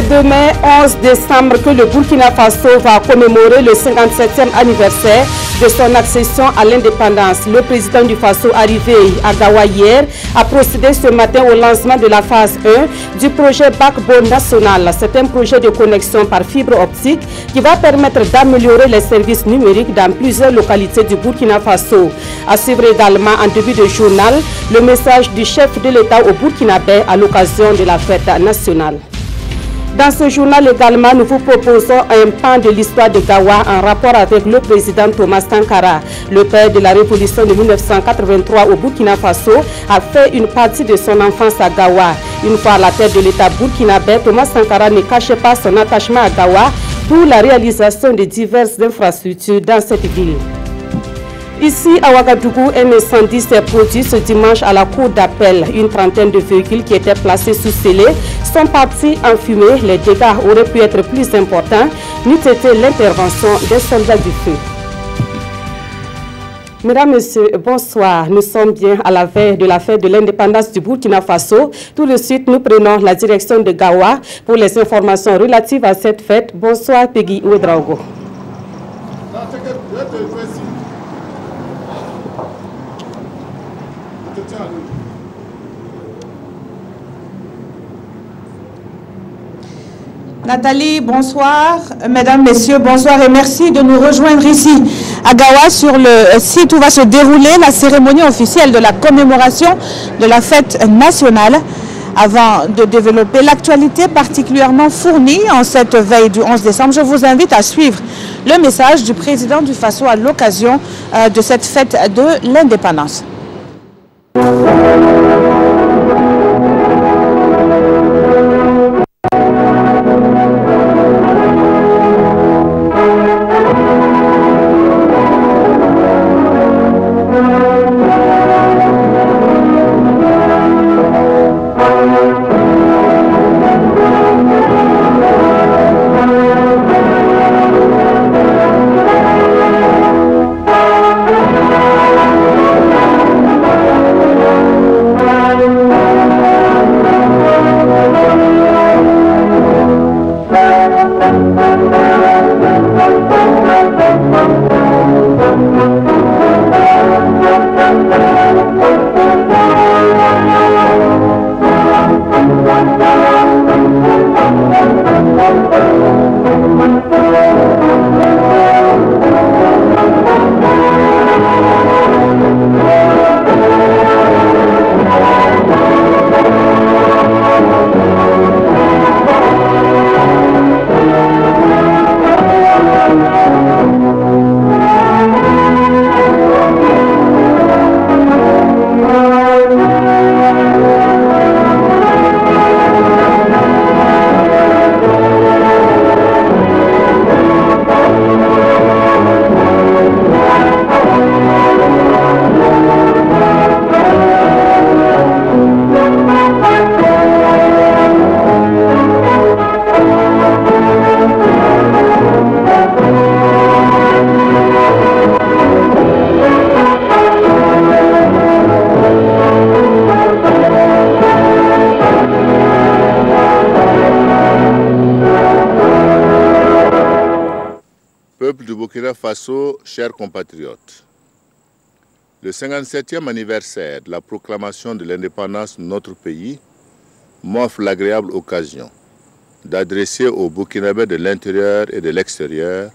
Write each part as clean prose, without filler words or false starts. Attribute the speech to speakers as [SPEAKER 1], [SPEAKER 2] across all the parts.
[SPEAKER 1] demain, 11 décembre, que le Burkina Faso va commémorer le 57e anniversaire de son accession à l'indépendance. Le président du Faso, arrivé à Gawa hier, a procédé ce matin au lancement de la phase 1 du projet Backbone National. C'est un projet de connexion par fibre optique qui va permettre d'améliorer les services numériques dans plusieurs localités du Burkina Faso. À suivre également en début de journal le message du chef de l'État au Burkinabé à l'occasion de la fête nationale. Dans ce journal également, nous vous proposons un pan de l'histoire de Gawa en rapport avec le président Thomas Sankara. Le père de la révolution de 1983 au Burkina Faso a fait une partie de son enfance à Gawa. Une fois à la tête de l'État burkinabé, Thomas Sankara ne cachait pas son attachement à Gawa pour la réalisation de diverses infrastructures dans cette ville. Ici, à Ouagadougou, un incendie s'est produit ce dimanche à la cour d'appel. Une trentaine de véhicules qui étaient placés sous scellés sont partis en fumée. Les dégâts auraient pu être plus importants, n'eût été l'intervention des soldats du feu. Mesdames, Messieurs, bonsoir. Nous sommes bien à la veille de la fête de l'indépendance du Burkina Faso. Tout de suite, nous prenons la direction de Gawa pour les informations relatives à cette fête. Bonsoir, Peggy Ouedraogo.
[SPEAKER 2] Nathalie, bonsoir. Mesdames, Messieurs, bonsoir et merci de nous rejoindre ici à Gawa sur le site où va se dérouler la cérémonie officielle de la commémoration de la fête nationale. Avant de développer l'actualité particulièrement fournie en cette veille du 11 décembre, je vous invite à suivre le message du président du Faso à l'occasion de cette fête de l'indépendance.
[SPEAKER 3] Faso, chers compatriotes, le 57e anniversaire de la proclamation de l'indépendance de notre pays m'offre l'agréable occasion d'adresser aux Burkinabés de l'intérieur et de l'extérieur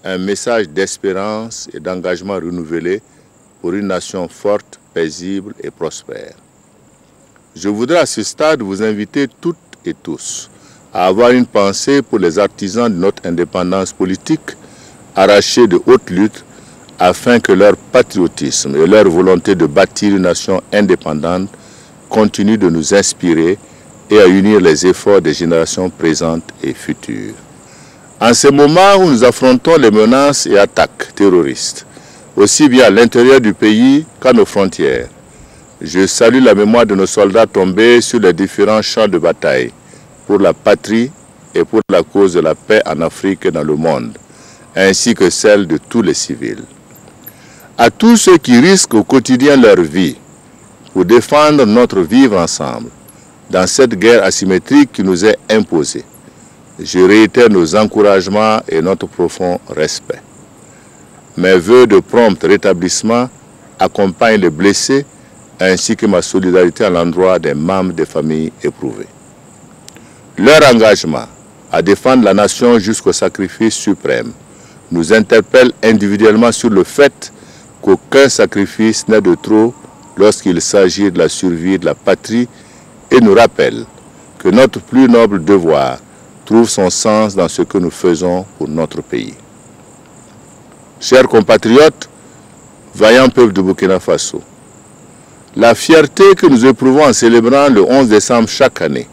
[SPEAKER 3] un message d'espérance et d'engagement renouvelé pour une nation forte, paisible et prospère. Je voudrais à ce stade vous inviter toutes et tous à avoir une pensée pour les artisans de notre indépendance politique arrachés de haute lutte afin que leur patriotisme et leur volonté de bâtir une nation indépendante continuent de nous inspirer et à unir les efforts des générations présentes et futures. En ce moment où nous affrontons les menaces et attaques terroristes, aussi bien à l'intérieur du pays qu'à nos frontières, je salue la mémoire de nos soldats tombés sur les différents champs de bataille pour la patrie et pour la cause de la paix en Afrique et dans le monde, ainsi que celle de tous les civils. À tous ceux qui risquent au quotidien leur vie pour défendre notre vivre ensemble dans cette guerre asymétrique qui nous est imposée, je réitère nos encouragements et notre profond respect. Mes vœux de prompt rétablissement accompagnent les blessés ainsi que ma solidarité à l'endroit des membres des familles éprouvées. Leur engagement à défendre la nation jusqu'au sacrifice suprême nous interpelle individuellement sur le fait qu'aucun sacrifice n'est de trop lorsqu'il s'agit de la survie de la patrie et nous rappelle que notre plus noble devoir trouve son sens dans ce que nous faisons pour notre pays. Chers compatriotes, vaillants peuple de Burkina Faso, la fierté que nous éprouvons en célébrant le 11 décembre chaque année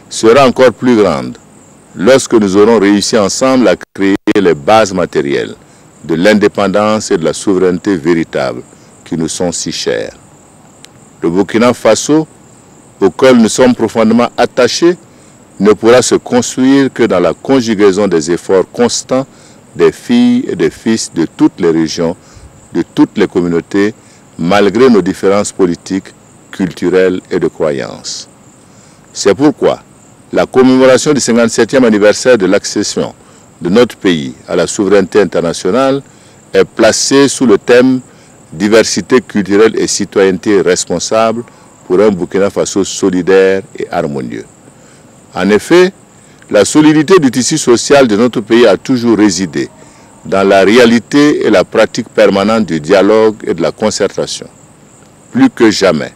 [SPEAKER 3] sera encore plus grande lorsque nous aurons réussi ensemble à créer les bases matérielles de l'indépendance et de la souveraineté véritable qui nous sont si chères. Le Burkina Faso, auquel nous sommes profondément attachés, ne pourra se construire que dans la conjugaison des efforts constants des filles et des fils de toutes les régions, de toutes les communautés, malgré nos différences politiques, culturelles et de croyances. C'est pourquoi la commémoration du 57e anniversaire de l'accession de notre pays à la souveraineté internationale est placée sous le thème « Diversité culturelle et citoyenneté responsable pour un Burkina Faso solidaire et harmonieux ». En effet, la solidité du tissu social de notre pays a toujours résidé dans la réalité et la pratique permanente du dialogue et de la concertation. Plus que jamais,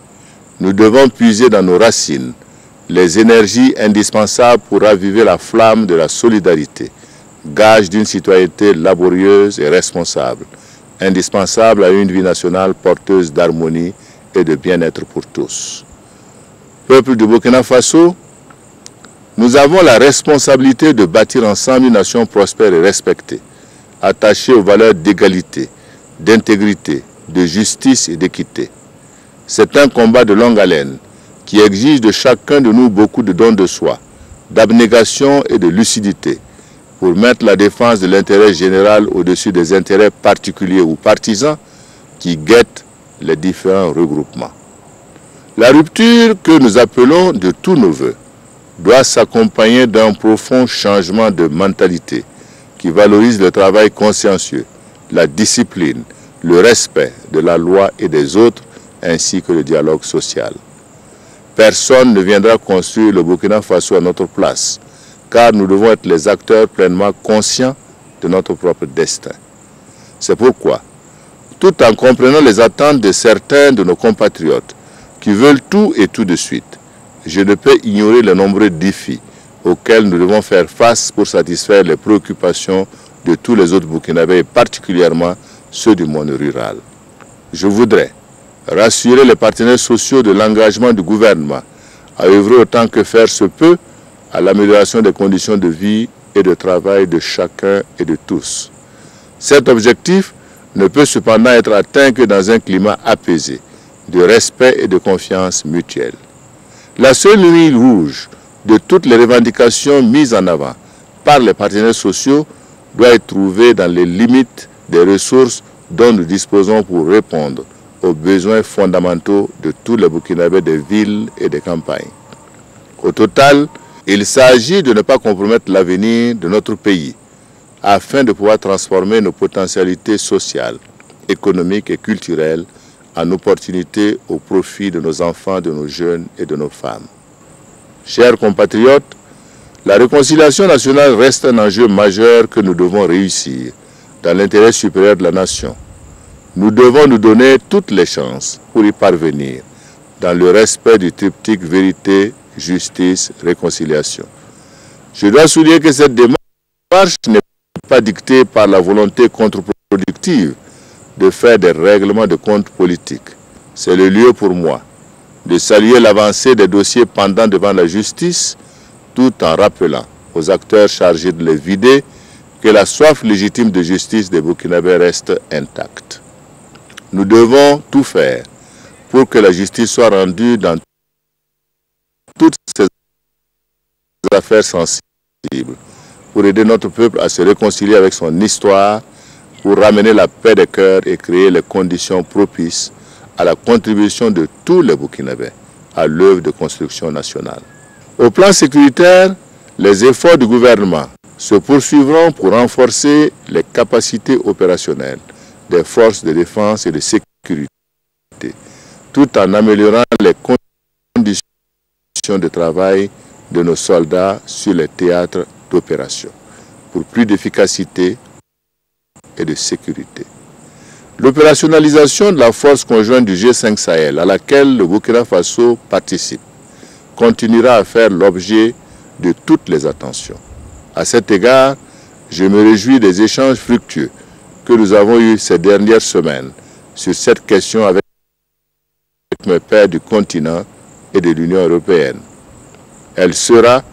[SPEAKER 3] nous devons puiser dans nos racines les énergies indispensables pour raviver la flamme de la solidarité, gage d'une citoyenneté laborieuse et responsable, indispensable à une vie nationale porteuse d'harmonie et de bien-être pour tous. Peuple du Burkina Faso, nous avons la responsabilité de bâtir ensemble une nation prospère et respectée, attachée aux valeurs d'égalité, d'intégrité, de justice et d'équité. C'est un combat de longue haleine qui exige de chacun de nous beaucoup de dons de soi, d'abnégation et de lucidité pour mettre la défense de l'intérêt général au-dessus des intérêts particuliers ou partisans qui guettent les différents regroupements. La rupture que nous appelons de tous nos voeux doit s'accompagner d'un profond changement de mentalité qui valorise le travail consciencieux, la discipline, le respect de la loi et des autres, ainsi que le dialogue social. Personne ne viendra construire le Burkina Faso à notre place, car nous devons être les acteurs pleinement conscients de notre propre destin. C'est pourquoi, tout en comprenant les attentes de certains de nos compatriotes qui veulent tout et tout de suite, je ne peux ignorer les nombreux défis auxquels nous devons faire face pour satisfaire les préoccupations de tous les autres Burkinabés, et particulièrement ceux du monde rural. Je voudrais rassurer les partenaires sociaux de l'engagement du gouvernement à œuvrer autant que faire se peut à l'amélioration des conditions de vie et de travail de chacun et de tous. Cet objectif ne peut cependant être atteint que dans un climat apaisé, de respect et de confiance mutuelle. La seule ligne rouge de toutes les revendications mises en avant par les partenaires sociaux doit être trouvée dans les limites des ressources dont nous disposons pour répondre aux besoins fondamentaux de tous les Burkinabés des villes et des campagnes. Au total, il s'agit de ne pas compromettre l'avenir de notre pays afin de pouvoir transformer nos potentialités sociales, économiques et culturelles en opportunités au profit de nos enfants, de nos jeunes et de nos femmes. Chers compatriotes, la réconciliation nationale reste un enjeu majeur que nous devons réussir dans l'intérêt supérieur de la nation. Nous devons nous donner toutes les chances pour y parvenir dans le respect du triptyque vérité, justice, réconciliation. Je dois souligner que cette démarche n'est pas dictée par la volonté contre-productive de faire des règlements de compte politiques. C'est le lieu pour moi de saluer l'avancée des dossiers pendants devant la justice, tout en rappelant aux acteurs chargés de les vider que la soif légitime de justice des Burkinabés reste intacte. Nous devons tout faire pour que la justice soit rendue dans toutes ces affaires sensibles, pour aider notre peuple à se réconcilier avec son histoire, pour ramener la paix des cœurs et créer les conditions propices à la contribution de tous les Burkinabés à l'œuvre de construction nationale. Au plan sécuritaire, Les efforts du gouvernement se poursuivront pour renforcer les capacités opérationnelles des forces de défense et de sécurité, tout en améliorant les conditions de travail de nos soldats sur les théâtres d'opération, pour plus d'efficacité et de sécurité. L'opérationnalisation de la force conjointe du G5 Sahel, à laquelle le Burkina Faso participe, continuera à faire l'objet de toutes les attentions. À cet égard, je me réjouis des échanges fructueux que nous avons eus ces dernières semaines sur cette question avec mes pairs du continent et de l'Union européenne. Elle sera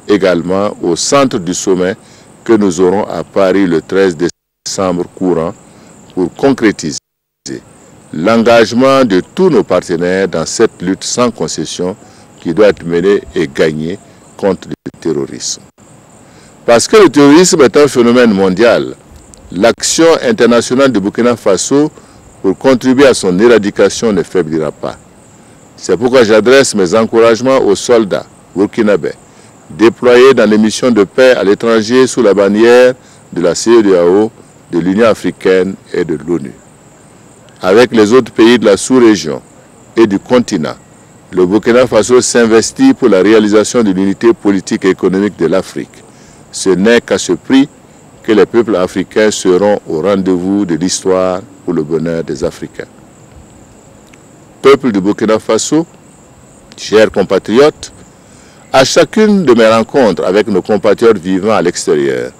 [SPEAKER 3] également au centre du sommet que nous aurons à Paris le 13 décembre courant pour concrétiser l'engagement de tous nos partenaires dans cette lutte sans concession qui doit être menée et gagnée contre le terrorisme. Parce que le terrorisme est un phénomène mondial, l'action internationale du Burkina Faso pour contribuer à son éradication ne faiblira pas. C'est pourquoi j'adresse mes encouragements aux soldats burkinabés déployés dans les missions de paix à l'étranger sous la bannière de la CEDEAO, de l'Union africaine et de l'ONU. Avec les autres pays de la sous-région et du continent, le Burkina Faso s'investit pour la réalisation de l'unité politique et économique de l'Afrique. Ce n'est qu'à ce prix que les peuples africains seront au rendez-vous de l'histoire pour le bonheur des Africains. Peuple du Burkina Faso, chers compatriotes, à chacune de mes rencontres avec nos compatriotes vivant à l'extérieur,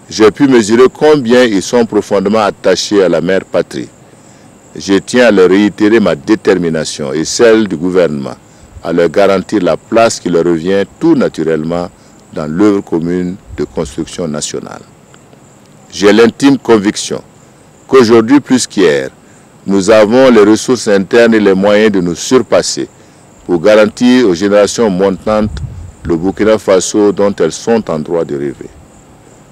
[SPEAKER 3] j'ai pu mesurer combien ils sont profondément attachés à la mère patrie. Je tiens à leur réitérer ma détermination et celle du gouvernement à leur garantir la place qui leur revient tout naturellement dans l'œuvre commune de construction nationale. J'ai l'intime conviction qu'aujourd'hui plus qu'hier, nous avons les ressources internes et les moyens de nous surpasser pour garantir aux générations montantes le Burkina Faso dont elles sont en droit de rêver.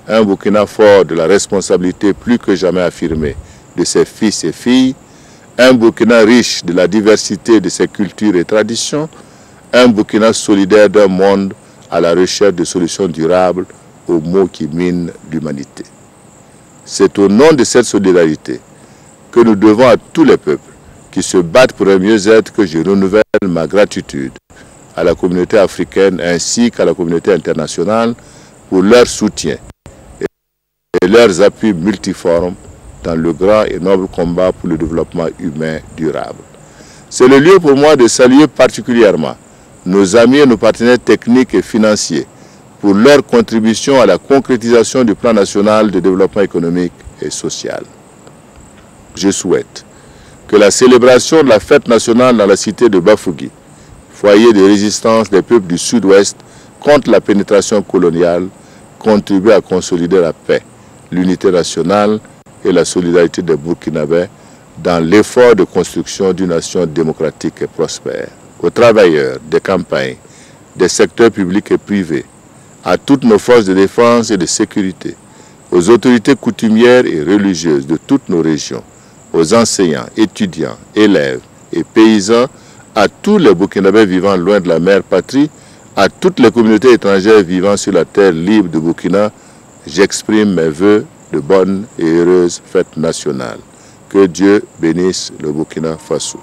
[SPEAKER 3] Un Burkina fort de la responsabilité plus que jamais affirmée de ses fils et filles, un Burkina riche de la diversité de ses cultures et traditions, un Burkina solidaire d'un monde à la recherche de solutions durables aux maux qui minent l'humanité. C'est au nom de cette solidarité que nous devons à tous les peuples qui se battent pour un mieux-être que je renouvelle ma gratitude à la communauté africaine ainsi qu'à la communauté internationale pour leur soutien et leurs appuis multiformes dans le grand et noble combat pour le développement humain durable. C'est le lieu pour moi de saluer particulièrement nos amis et nos partenaires techniques et financiers pour leur contribution à la concrétisation du plan national de développement économique et social. Je souhaite que la célébration de la fête nationale dans la cité de Bafouguy, foyer de résistance des peuples du Sud-Ouest contre la pénétration coloniale, contribue à consolider la paix, l'unité nationale et la solidarité des Burkinabés dans l'effort de construction d'une nation démocratique et prospère. Aux travailleurs des campagnes, des secteurs publics et privés, à toutes nos forces de défense et de sécurité, aux autorités coutumières et religieuses de toutes nos régions, aux enseignants, étudiants, élèves et paysans, à tous les Burkinabés vivant loin de la mère patrie, à toutes les communautés étrangères vivant sur la terre libre de Burkina, j'exprime mes vœux de bonnes et heureuses fêtes nationales. Que Dieu bénisse le Burkina Faso.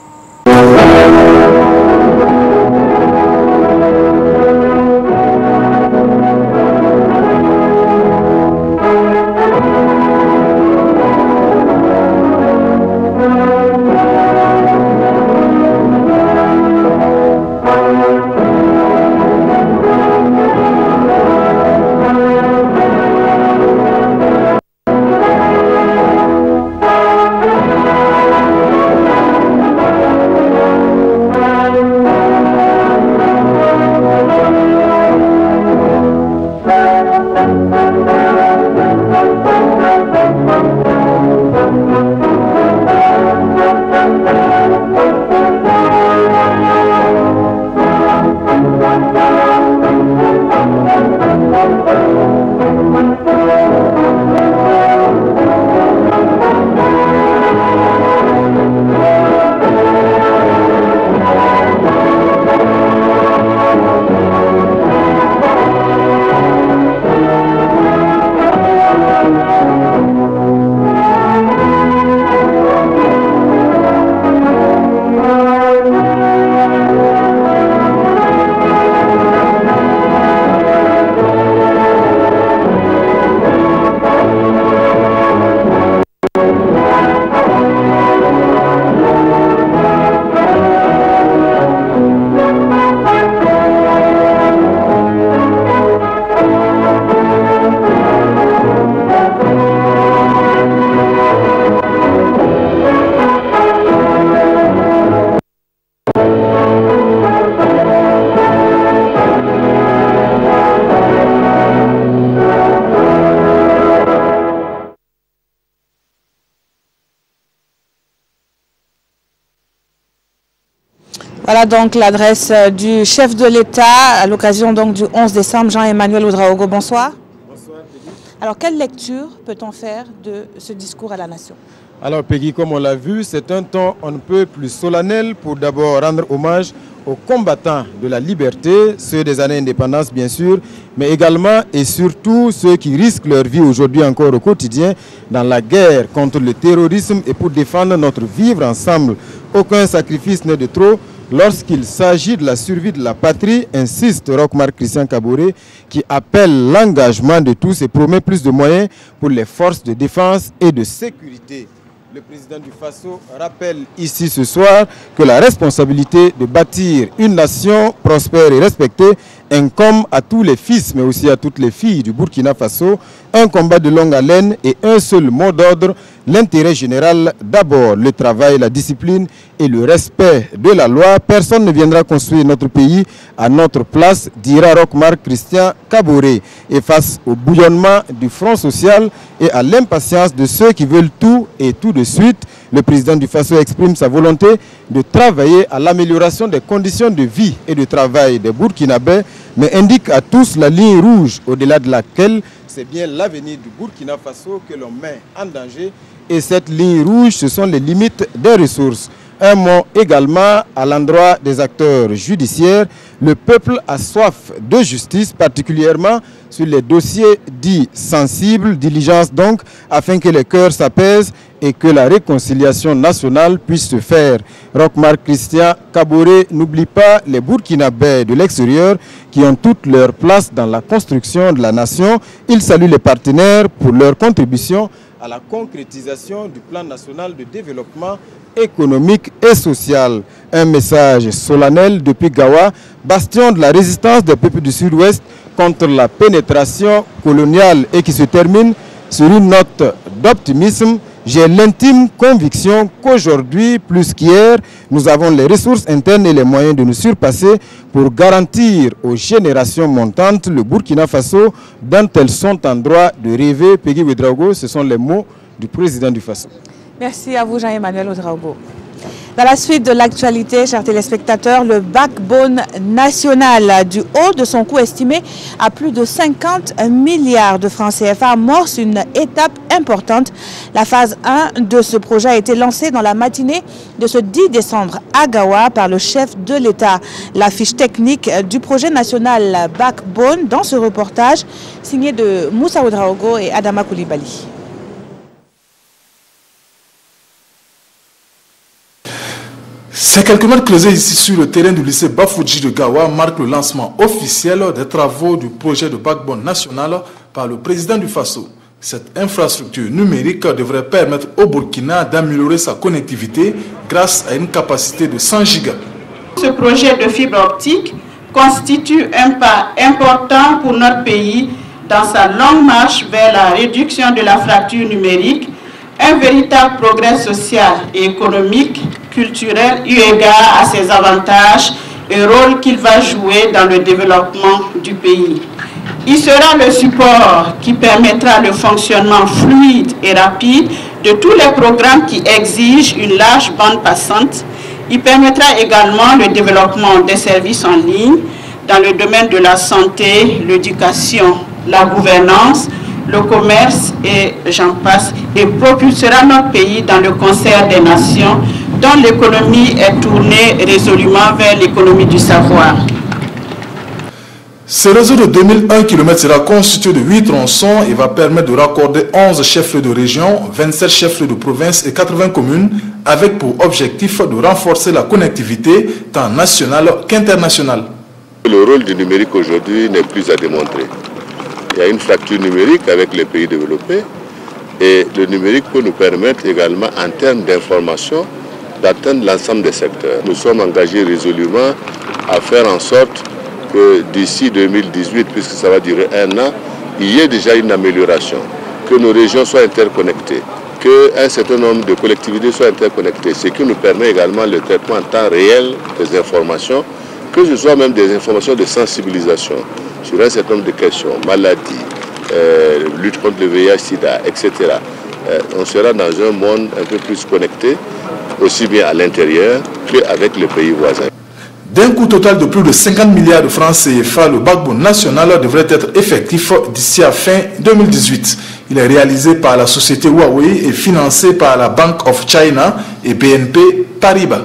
[SPEAKER 2] Voilà donc l'adresse du chef de l'État à l'occasion donc du 11 décembre, Jean-Emmanuel Ouedraogo. Bonsoir.
[SPEAKER 4] Bonsoir, Peggy.
[SPEAKER 2] Alors, quelle lecture peut-on faire de ce discours à la nation?
[SPEAKER 4] Alors, Peggy, comme on l'a vu, c'est un temps on ne peut plus solennel pour d'abord rendre hommage aux combattants de la liberté, ceux des années d'indépendance bien sûr, mais également et surtout ceux qui risquent leur vie aujourd'hui encore au quotidien dans la guerre contre le terrorisme et pour défendre notre vivre ensemble. Aucun sacrifice n'est de trop lorsqu'il s'agit de la survie de la patrie, insiste Roch-Marc Christian Kaboré, qui appelle l'engagement de tous et promet plus de moyens pour les forces de défense et de sécurité. Le président du Faso rappelle ici ce soir que la responsabilité de bâtir une nation prospère et respectée incombe à tous les fils, mais aussi à toutes les filles du Burkina Faso. Un combat de longue haleine et un seul mot d'ordre, l'intérêt général d'abord, le travail, la discipline et le respect de la loi. Personne ne viendra construire notre pays à notre place, dira Roch-Marc Christian Kaboré. Et face au bouillonnement du front social et à l'impatience de ceux qui veulent tout et tout de suite, le président du Faso exprime sa volonté de travailler à l'amélioration des conditions de vie et de travail des Burkinabés, mais indique à tous la ligne rouge au-delà de laquelle c'est bien l'avenir du Burkina Faso que l'on met en danger. Et cette ligne rouge, ce sont les limites des ressources. Un mot également à l'endroit des acteurs judiciaires. Le peuple a soif de justice, particulièrement sur les dossiers dits sensibles, diligence donc, afin que les cœurs s'apaisent et que la réconciliation nationale puisse se faire. Roch-Marc Christian Kaboré n'oublie pas les Burkinabés de l'extérieur qui ont toute leur place dans la construction de la nation. Il salue les partenaires pour leur contribution à la concrétisation du plan national de développement économique et social. Un message solennel depuis Gawa, bastion de la résistance des peuples du Sud-Ouest contre la pénétration coloniale et qui se termine sur une note d'optimisme. J'ai l'intime conviction qu'aujourd'hui, plus qu'hier, nous avons les ressources internes et les moyens de nous surpasser pour garantir aux générations montantes le Burkina Faso dont elles sont en droit de rêver. Peggy Ouedraogo, ce sont les mots du président du Faso.
[SPEAKER 2] Merci à vous, Jean-Emmanuel Ouedraogo. Dans la suite de l'actualité, chers téléspectateurs, le backbone national du haut de son coût estimé à plus de 50 milliards de francs CFA amorce une étape importante. La phase 1 de ce projet a été lancée dans la matinée de ce 10 décembre à Gawa par le chef de l'État. La fiche technique du projet national backbone dans ce reportage signé de Moussa Ouedraogo et Adama Koulibaly.
[SPEAKER 5] Ces quelques mètres creusés ici sur le terrain du lycée Bafouji de Gawa marquent le lancement officiel des travaux du projet de backbone national par le président du Faso. Cette infrastructure numérique devrait permettre au Burkina d'améliorer sa connectivité grâce à une capacité de 100 gigas.
[SPEAKER 6] Ce projet de fibre optique constitue un pas important pour notre pays dans sa longue marche vers la réduction de la fracture numérique, un véritable progrès social et économique, culturel, eu égard à ses avantages et rôle qu'il va jouer dans le développement du pays. Il sera le support qui permettra le fonctionnement fluide et rapide de tous les programmes qui exigent une large bande passante. Il permettra également le développement des services en ligne dans le domaine de la santé, l'éducation, la gouvernance, le commerce et j'en passe, et propulsera notre pays dans le concert des nations dont l'économie est tournée résolument vers l'économie du savoir.
[SPEAKER 5] Ce réseau de 2001 km sera constitué de 8 tronçons et va permettre de raccorder 11 chefs-lieux de région, 27 chefs-lieux de province et 80 communes, avec pour objectif de renforcer la connectivité tant nationale qu'internationale.
[SPEAKER 3] Le rôle du numérique aujourd'hui n'est plus à démontrer. Il y a une fracture numérique avec les pays développés et le numérique peut nous permettre également en termes d'information d'atteindre l'ensemble des secteurs. Nous sommes engagés résolument à faire en sorte que d'ici 2018, puisque ça va durer un an, il y ait déjà une amélioration, que nos régions soient interconnectées, qu'un certain nombre de collectivités soient interconnectées, ce qui nous permet également le traitement en temps réel des informations, que ce soit même des informations de sensibilisation sur un certain nombre de questions, maladies, lutte contre le VIH-Sida, etc. On sera dans un monde un peu plus connecté, aussi bien à l'intérieur qu'avec les pays voisins.
[SPEAKER 5] D'un coût total de plus de 50 milliards de francs CFA, le backbone national devrait être effectif d'ici à fin 2018. Il est réalisé par la société Huawei et financé par la Bank of China et BNP Paribas.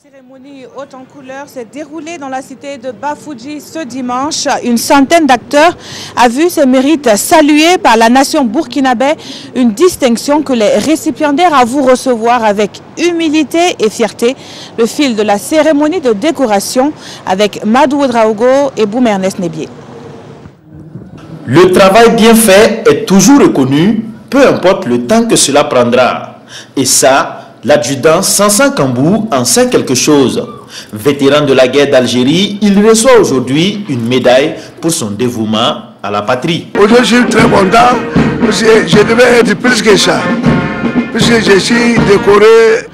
[SPEAKER 2] Cérémonie haute en couleur s'est déroulée dans la cité de Bafouji ce dimanche. Une centaine d'acteurs a vu ses mérites salués par la nation burkinabé, une distinction que les récipiendaires avouent recevoir avec humilité et fierté. Le fil de la cérémonie de décoration avec Madou Ouedraogo et Boum Ernest Nebié.
[SPEAKER 7] Le travail bien fait est toujours reconnu, peu importe le temps que cela prendra. Et ça, l'adjudant Sansan Kambou en sait quelque chose. Vétéran de la guerre d'Algérie, il reçoit aujourd'hui une médaille pour son dévouement à la patrie.
[SPEAKER 8] Aujourd'hui, je suis très content parce que je devais être plus que ça. Puisque je suis décoré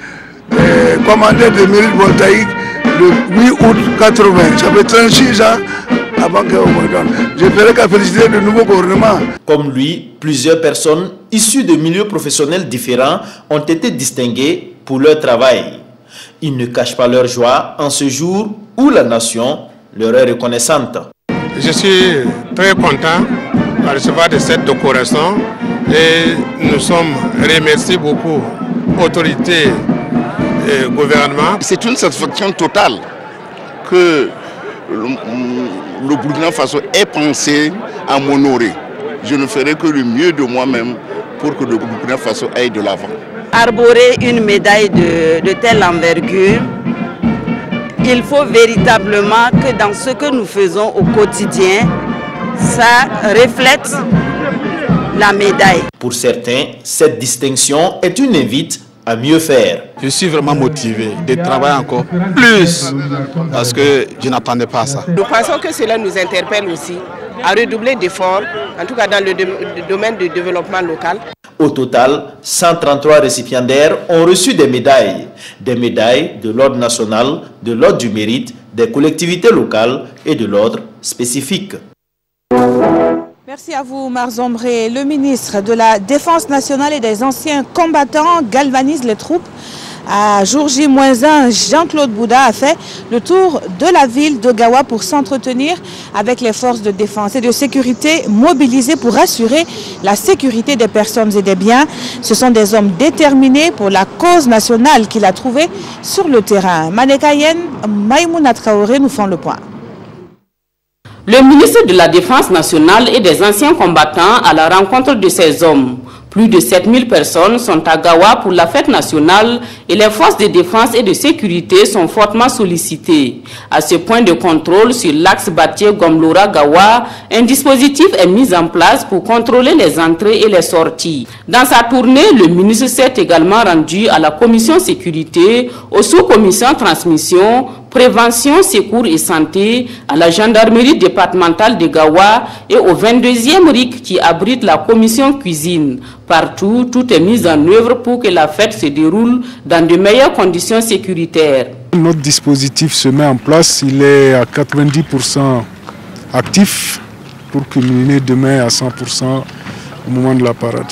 [SPEAKER 8] commandeur de mérite voltaïque le 8 août 80. Ça fait 36 ans avant qu'on me donne. Je ferai qu'à féliciter le nouveau gouvernement.
[SPEAKER 7] Comme lui, plusieurs personnes issues de milieux professionnels différents ont été distinguées pour leur travail. Ils ne cachent pas leur joie en ce jour où la nation leur est reconnaissante.
[SPEAKER 9] Je suis très content de recevoir de cette décoration et nous sommes remerciés beaucoup, autorités et gouvernement.
[SPEAKER 3] C'est une satisfaction totale que le Burkina Faso ait pensé à m'honorer. Je ne ferai que le mieux de moi-même pour que le Burkina Faso aille de l'avant.
[SPEAKER 10] Arborer une médaille de telle envergure, il faut véritablement que dans ce que nous faisons au quotidien, ça reflète la médaille.
[SPEAKER 7] Pour certains, cette distinction est une invite à mieux faire.
[SPEAKER 11] Je suis vraiment motivé de travailler encore plus parce que je n'attendais pas ça.
[SPEAKER 12] Nous pensons que cela nous interpelle aussi à redoubler d'efforts, en tout cas dans le domaine du développement local.
[SPEAKER 7] Au total, 133 récipiendaires ont reçu des médailles de l'ordre national, de l'ordre du mérite, des collectivités locales et de l'ordre spécifique.
[SPEAKER 2] Merci à vous, Marzombré. Le ministre de la Défense nationale et des anciens combattants galvanise les troupes. À jour J-1, Jean-Claude Bouda a fait le tour de la ville de Gawa pour s'entretenir avec les forces de défense et de sécurité mobilisées pour assurer la sécurité des personnes et des biens. Ce sont des hommes déterminés pour la cause nationale qu'il a trouvée sur le terrain. Manekayen, Maïmouna Traoré nous font le point.
[SPEAKER 1] Le ministre de la Défense nationale et des anciens combattants à la rencontre de ces hommes. Plus de 7000 personnes sont à Gawa pour la fête nationale et les forces de défense et de sécurité sont fortement sollicitées. À ce point de contrôle sur l'axe Batié-Gomlora-Gawa, un dispositif est mis en place pour contrôler les entrées et les sorties. Dans sa tournée, le ministre s'est également rendu à la commission sécurité, aux sous-commissions transmission, prévention, secours et santé, à la gendarmerie départementale de Gawa et au 22e RIC qui abrite la commission cuisine. Partout, tout est mis en œuvre pour que la fête se déroule dans de meilleures conditions sécuritaires.
[SPEAKER 13] Notre dispositif se met en place, il est à 90% actif pour culminer demain à 100% au moment de la parade.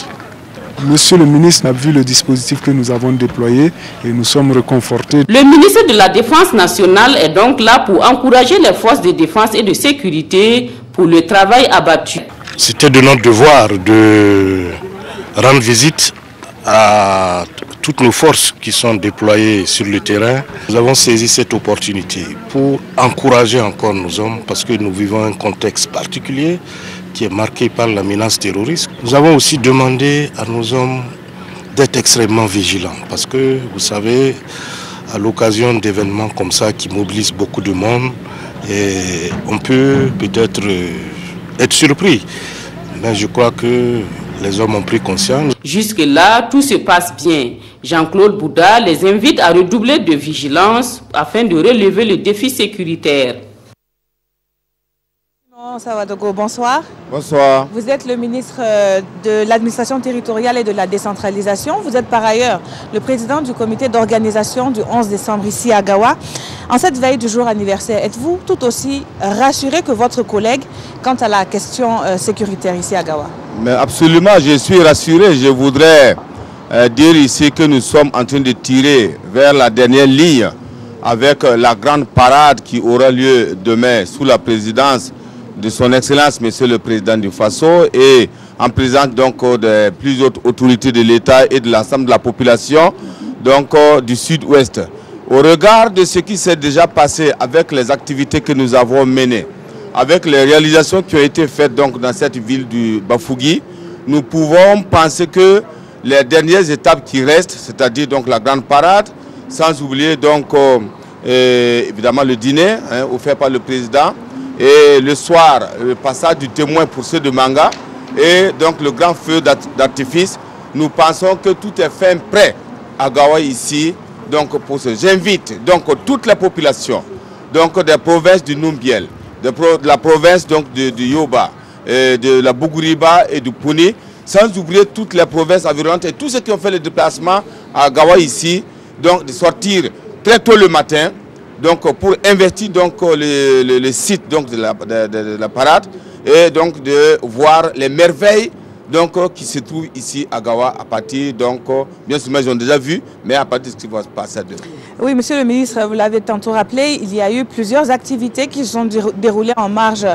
[SPEAKER 13] Monsieur le ministre a vu le dispositif que nous avons déployé et nous sommes réconfortés.
[SPEAKER 1] Le ministre de la Défense nationale est donc là pour encourager les forces de défense et de sécurité pour le travail abattu.
[SPEAKER 14] C'était de notre devoir de rendre visite à toutes nos forces qui sont déployées sur le terrain. Nous avons saisi cette opportunité pour encourager encore nos hommes parce que nous vivons un contexte particulier qui est marqué par la menace terroriste. Nous avons aussi demandé à nos hommes d'être extrêmement vigilants parce que, vous savez, à l'occasion d'événements comme ça qui mobilisent beaucoup de monde, et on peut peut-être être surpris. Mais je crois que les hommes ont pris conscience.
[SPEAKER 1] Jusque-là, tout se passe bien. Jean-Claude Bouda les invite à redoubler de vigilance afin de relever le défi sécuritaire.
[SPEAKER 2] Savadogo, bonsoir.
[SPEAKER 4] Bonsoir.
[SPEAKER 2] Vous êtes le ministre de l'administration territoriale et de la décentralisation. Vous êtes par ailleurs le président du comité d'organisation du 11 décembre ici à Gawa. En cette veille du jour anniversaire, êtes-vous tout aussi rassuré que votre collègue quant à la question sécuritaire ici à Gawa?
[SPEAKER 4] Mais absolument, je suis rassuré. Je voudrais
[SPEAKER 15] dire ici que nous sommes en train de tirer vers la dernière ligne avec la grande parade qui aura lieu demain sous la présidence de son Excellence, Monsieur le Président du Faso, et en présence donc de plusieurs autorités de l'État et de l'ensemble de la population donc, du sud-ouest. Au regard de ce qui s'est déjà passé avec les activités que nous avons menées, avec les réalisations qui ont été faites donc, dans cette ville du Bafougui, nous pouvons penser que les dernières étapes qui restent, c'est-à-dire donc la grande parade, sans oublier donc évidemment le dîner offert par le président, et le soir le passage du témoin pour ceux de Manga, et donc le grand feu d'artifice. Nous pensons que tout est fait prêt à Gawa ici. Donc pour ce, j'invite donc toute la population donc des provinces du Numbiel, de la province donc du Yoba, de la Bougouriba et du Puni, sans oublier toutes les provinces environnantes et tous ceux qui ont fait le déplacement à Gawa ici, donc de sortir très tôt le matin, donc pour investir donc le site donc de la parade et donc de voir les merveilles donc qui se trouvent ici à Gawa à partir donc bien sûr ils ont déjà vu, mais à partir de ce qui va se passer demain.
[SPEAKER 2] Oui, monsieur le ministre, vous l'avez tantôt rappelé, il y a eu plusieurs activités qui sont déroulées en marge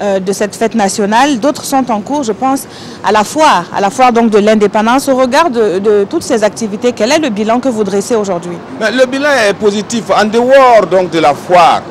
[SPEAKER 2] de cette fête nationale. D'autres sont en cours, je pense, à la foire donc de l'indépendance. Au regard de toutes ces activités, quel est le bilan que vous dressez aujourd'hui?
[SPEAKER 15] Le bilan est positif. En dehors donc de la foire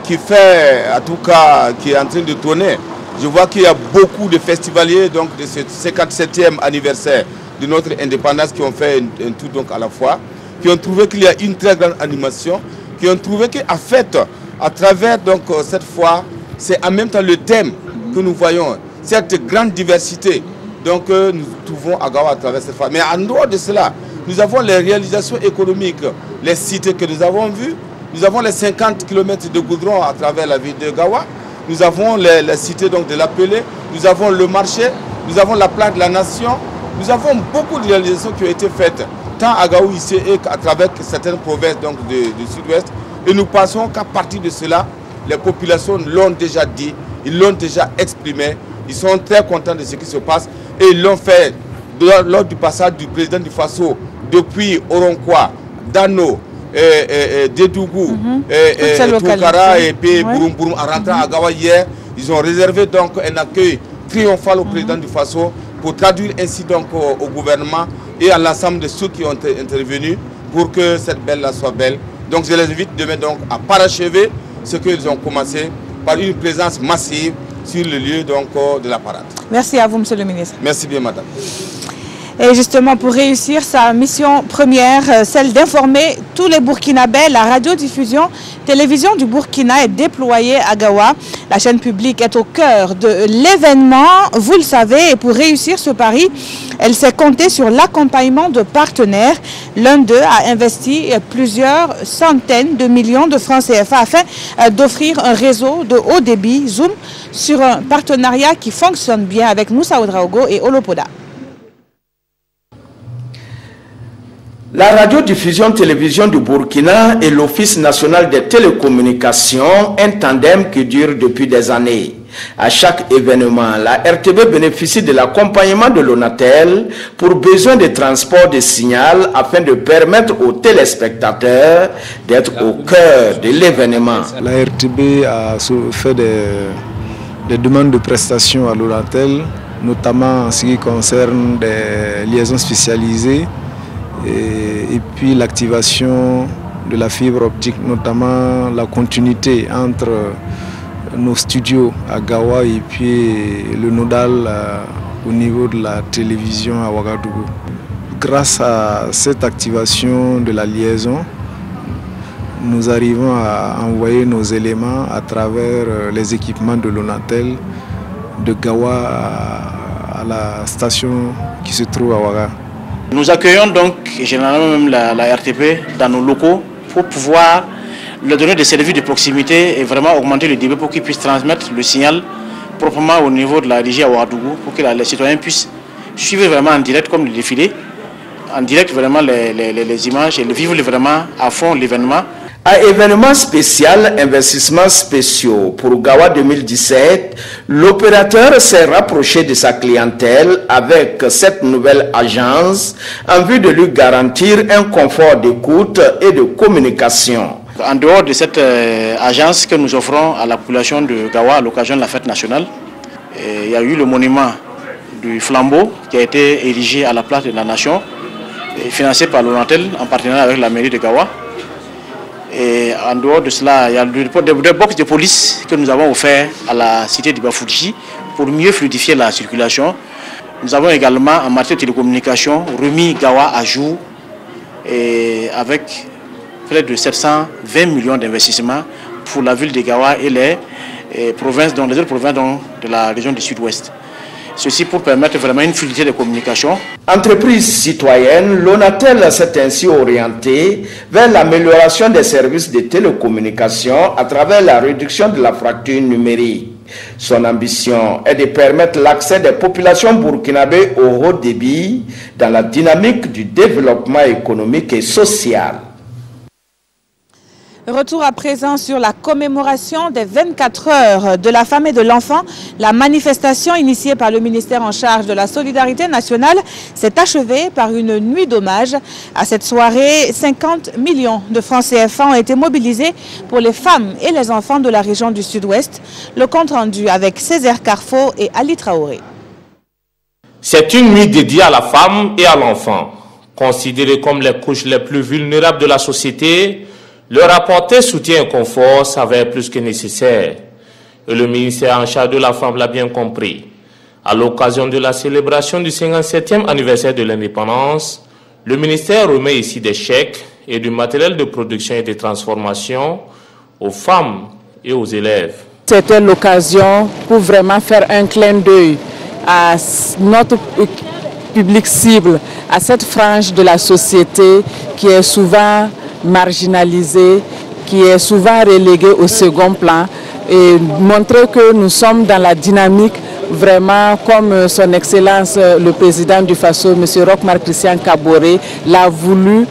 [SPEAKER 15] qui fait, en tout cas, qui est en train de tourner, je vois qu'il y a beaucoup de festivaliers donc, de ce 57e anniversaire de notre indépendance qui ont fait un tour donc, à la foire, qui ont trouvé qu'il y a une très grande animation, qui ont trouvé qu'en fait, à travers donc, cette foire, c'est en même temps le thème que nous voyons, cette grande diversité donc, nous trouvons à Gawa à travers cette foire. Mais en dehors de cela, nous avons les réalisations économiques, les sites que nous avons vus, nous avons les 50 km de goudron à travers la ville de Gawa, nous avons les cités donc, de l'Appelé, nous avons le marché, nous avons la place de la nation, nous avons beaucoup de réalisations qui ont été faites, tant à Gaou ici et à travers certaines provinces donc, du sud-ouest. Et nous pensons qu'à partir de cela, les populations l'ont déjà dit, ils l'ont déjà exprimé, ils sont très contents de ce qui se passe et ils l'ont fait lors du passage du président du Faso depuis Oronkwa, Dano, Dédougou, Toukara et puis Bouroum Bouroum en rentrant à Gawa hier, ils ont réservé donc un accueil triomphal au président du Faso pour traduire ainsi donc au gouvernement et à l'ensemble de ceux qui ont intervenu pour que cette belle-là soit belle. Donc je les invite demain donc à parachever ce qu'ils ont commencé par une présence massive sur le lieu donc, de la parade.
[SPEAKER 2] Merci à vous, monsieur le ministre.
[SPEAKER 15] Merci bien, madame.
[SPEAKER 2] Et justement, pour réussir sa mission première, celle d'informer tous les Burkinabés, la radiodiffusion télévision du Burkina est déployée à Gawa. La chaîne publique est au cœur de l'événement, vous le savez, et pour réussir ce pari, elle s'est comptée sur l'accompagnement de partenaires. L'un d'eux a investi plusieurs centaines de millions de francs CFA afin d'offrir un réseau de haut débit Zoom sur un partenariat qui fonctionne bien avec Moussa Ouedraogo et Olopoda.
[SPEAKER 7] La radiodiffusion télévision du Burkina et l'Office national des télécommunications, un tandem qui dure depuis des années. À chaque événement, la RTB bénéficie de l'accompagnement de l'ONATEL pour besoin de transport de signal afin de permettre aux téléspectateurs d'être au cœur de l'événement.
[SPEAKER 13] La RTB a fait des demandes de prestations à l'ONATEL, notamment en ce qui concerne des liaisons spécialisées, et puis l'activation de la fibre optique, notamment la continuité entre nos studios à Gawa et puis le nodal au niveau de la télévision à Ouagadougou. Grâce à cette activation de la liaison, nous arrivons à envoyer nos éléments à travers les équipements de l'ONATEL de Gawa à la station qui se trouve à Ouaga.
[SPEAKER 16] Nous accueillons donc généralement même la RTP dans nos locaux pour pouvoir leur donner des services de proximité et vraiment augmenter le débit pour qu'ils puissent transmettre le signal proprement au niveau de la régie à Ouagadougou pour que les citoyens puissent suivre vraiment en direct comme le défilé, en direct vraiment les images et vivre vraiment à fond l'événement.
[SPEAKER 7] À événement spécial, investissements spéciaux pour Gawa 2017, l'opérateur s'est rapproché de sa clientèle avec cette nouvelle agence en vue de lui garantir un confort d'écoute et de communication.
[SPEAKER 16] En dehors de cette agence que nous offrons à la population de Gawa à l'occasion de la fête nationale, il y a eu le monument du flambeau qui a été érigé à la place de la nation, financé par l'ONATEL en partenariat avec la mairie de Gawa. Et en dehors de cela, il y a des box de police que nous avons offert à la cité de Bafouji pour mieux fluidifier la circulation. Nous avons également, en matière de télécommunication, remis Gawa à jour et avec près de 720 millions d'investissements pour la ville de Gawa et les provinces, les autres provinces de la région du Sud-Ouest. Ceci pour permettre vraiment une fluidité de communication.
[SPEAKER 7] Entreprise citoyenne, l'ONATEL s'est ainsi orientée vers l'amélioration des services de télécommunication à travers la réduction de la fracture numérique. Son ambition est de permettre l'accès des populations burkinabées au haut débit dans la dynamique du développement économique et social.
[SPEAKER 2] Retour à présent sur la commémoration des 24 heures de la femme et de l'enfant. La manifestation initiée par le ministère en charge de la solidarité nationale s'est achevée par une nuit d'hommage. À cette soirée, 50 millions de francs CFA ont été mobilisés pour les femmes et les enfants de la région du Sud-Ouest. Le compte rendu avec Césaire Carfo et Ali Traoré.
[SPEAKER 17] C'est une nuit dédiée à la femme et à l'enfant. Considérés comme les couches les plus vulnérables de la société, leur apporter soutien et confort s'avère plus que nécessaire. Et le ministère en charge de la femme l'a bien compris. À l'occasion de la célébration du 57e anniversaire de l'indépendance, le ministère remet ici des chèques et du matériel de production et de transformation aux femmes et aux élèves.
[SPEAKER 18] C'était l'occasion pour vraiment faire un clin d'œil à notre public cible, à cette frange de la société qui est souvent marginalisée, qui est souvent reléguée au second plan, et montrer que nous sommes dans la dynamique vraiment comme son Excellence le président du Faso, M. Roch-Marc Christian Kaboré, l'a voulu,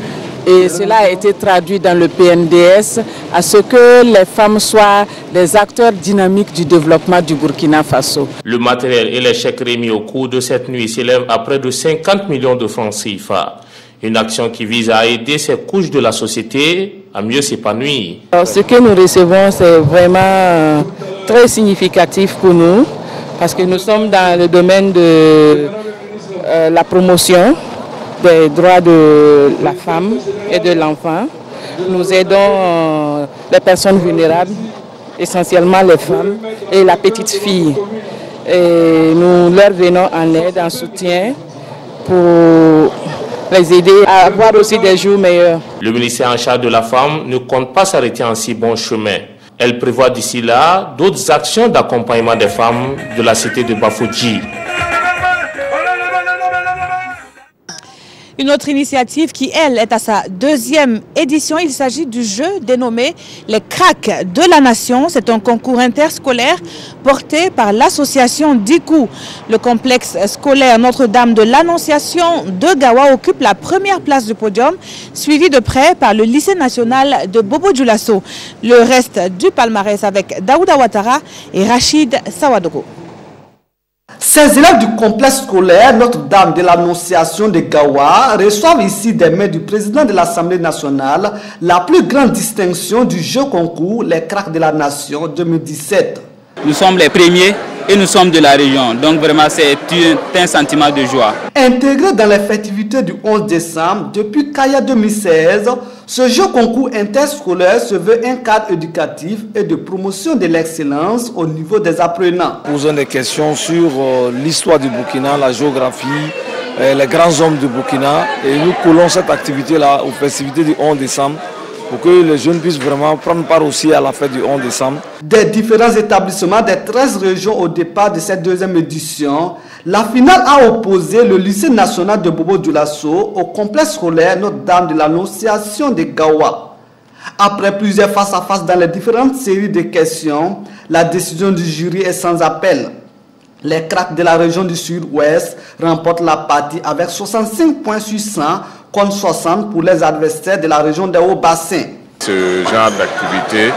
[SPEAKER 18] et cela a été traduit dans le PNDS, à ce que les femmes soient des acteurs dynamiques du développement du Burkina Faso.
[SPEAKER 17] Le matériel et les chèques remis au cours de cette nuit s'élèvent à près de 50 millions de francs CFA. Une action qui vise à aider ces couches de la société à mieux s'épanouir.
[SPEAKER 18] Ce que nous recevons, c'est vraiment très significatif pour nous, parce que nous sommes dans le domaine de la promotion des droits de la femme et de l'enfant. Nous aidons les personnes vulnérables, essentiellement les femmes et la petite fille. Et nous leur venons en aide, en soutien pour les aider à avoir aussi des jours meilleurs.
[SPEAKER 17] Le ministère en charge de la femme ne compte pas s'arrêter en si bon chemin. Elle prévoit d'ici là d'autres actions d'accompagnement des femmes de la cité de Bafouji.
[SPEAKER 2] Une autre initiative qui, elle, est à sa deuxième édition. Il s'agit du jeu dénommé Les Cracks de la Nation. C'est un concours interscolaire porté par l'association Dikou. Le complexe scolaire Notre-Dame de l'Annonciation de Gawa occupe la première place du podium, suivi de près par le lycée national de Bobo-Dioulasso. Le reste du palmarès avec Daouda Ouattara et Rachid Sawadogo.
[SPEAKER 19] Ces élèves du complexe scolaire Notre-Dame de l'Annonciation de Gawa reçoivent ici des mains du président de l'Assemblée nationale la plus grande distinction du jeu concours Les Cracks de la Nation 2017.
[SPEAKER 20] Nous sommes les premiers et nous sommes de la région, donc vraiment c'est un sentiment de joie.
[SPEAKER 19] Intégré dans les festivités du 11 décembre, depuis Kaya 2016, ce jeu concours interscolaire se veut un cadre éducatif et de promotion de l'excellence au niveau des apprenants.
[SPEAKER 21] Posons des questions sur l'histoire du Burkina, la géographie, les grands hommes du Burkina, et nous collons cette activité-là aux festivités du 11 décembre. Pour que les jeunes puissent vraiment prendre part aussi à la fête du 11 décembre.
[SPEAKER 19] Des différents établissements des 13 régions au départ de cette deuxième édition, la finale a opposé le lycée national de Bobo-Dioulasso au complexe scolaire Notre-Dame de l'Annonciation de Gawa. Après plusieurs face-à-face dans les différentes séries de questions, la décision du jury est sans appel. Les Cracks de la région du Sud-Ouest remportent la partie avec 65 points sur 100 contre 60 pour les adversaires de la région des Hauts-Bassins.
[SPEAKER 6] Ce genre d'activité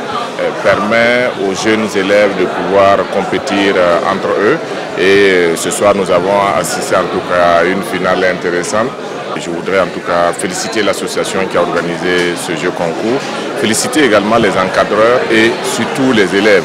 [SPEAKER 6] permet aux jeunes élèves de pouvoir compétir entre eux. Et ce soir, nous avons assisté en tout cas à une finale intéressante. Je voudrais en tout cas féliciter l'association qui a organisé ce jeu concours, féliciter également les encadreurs et surtout les élèves,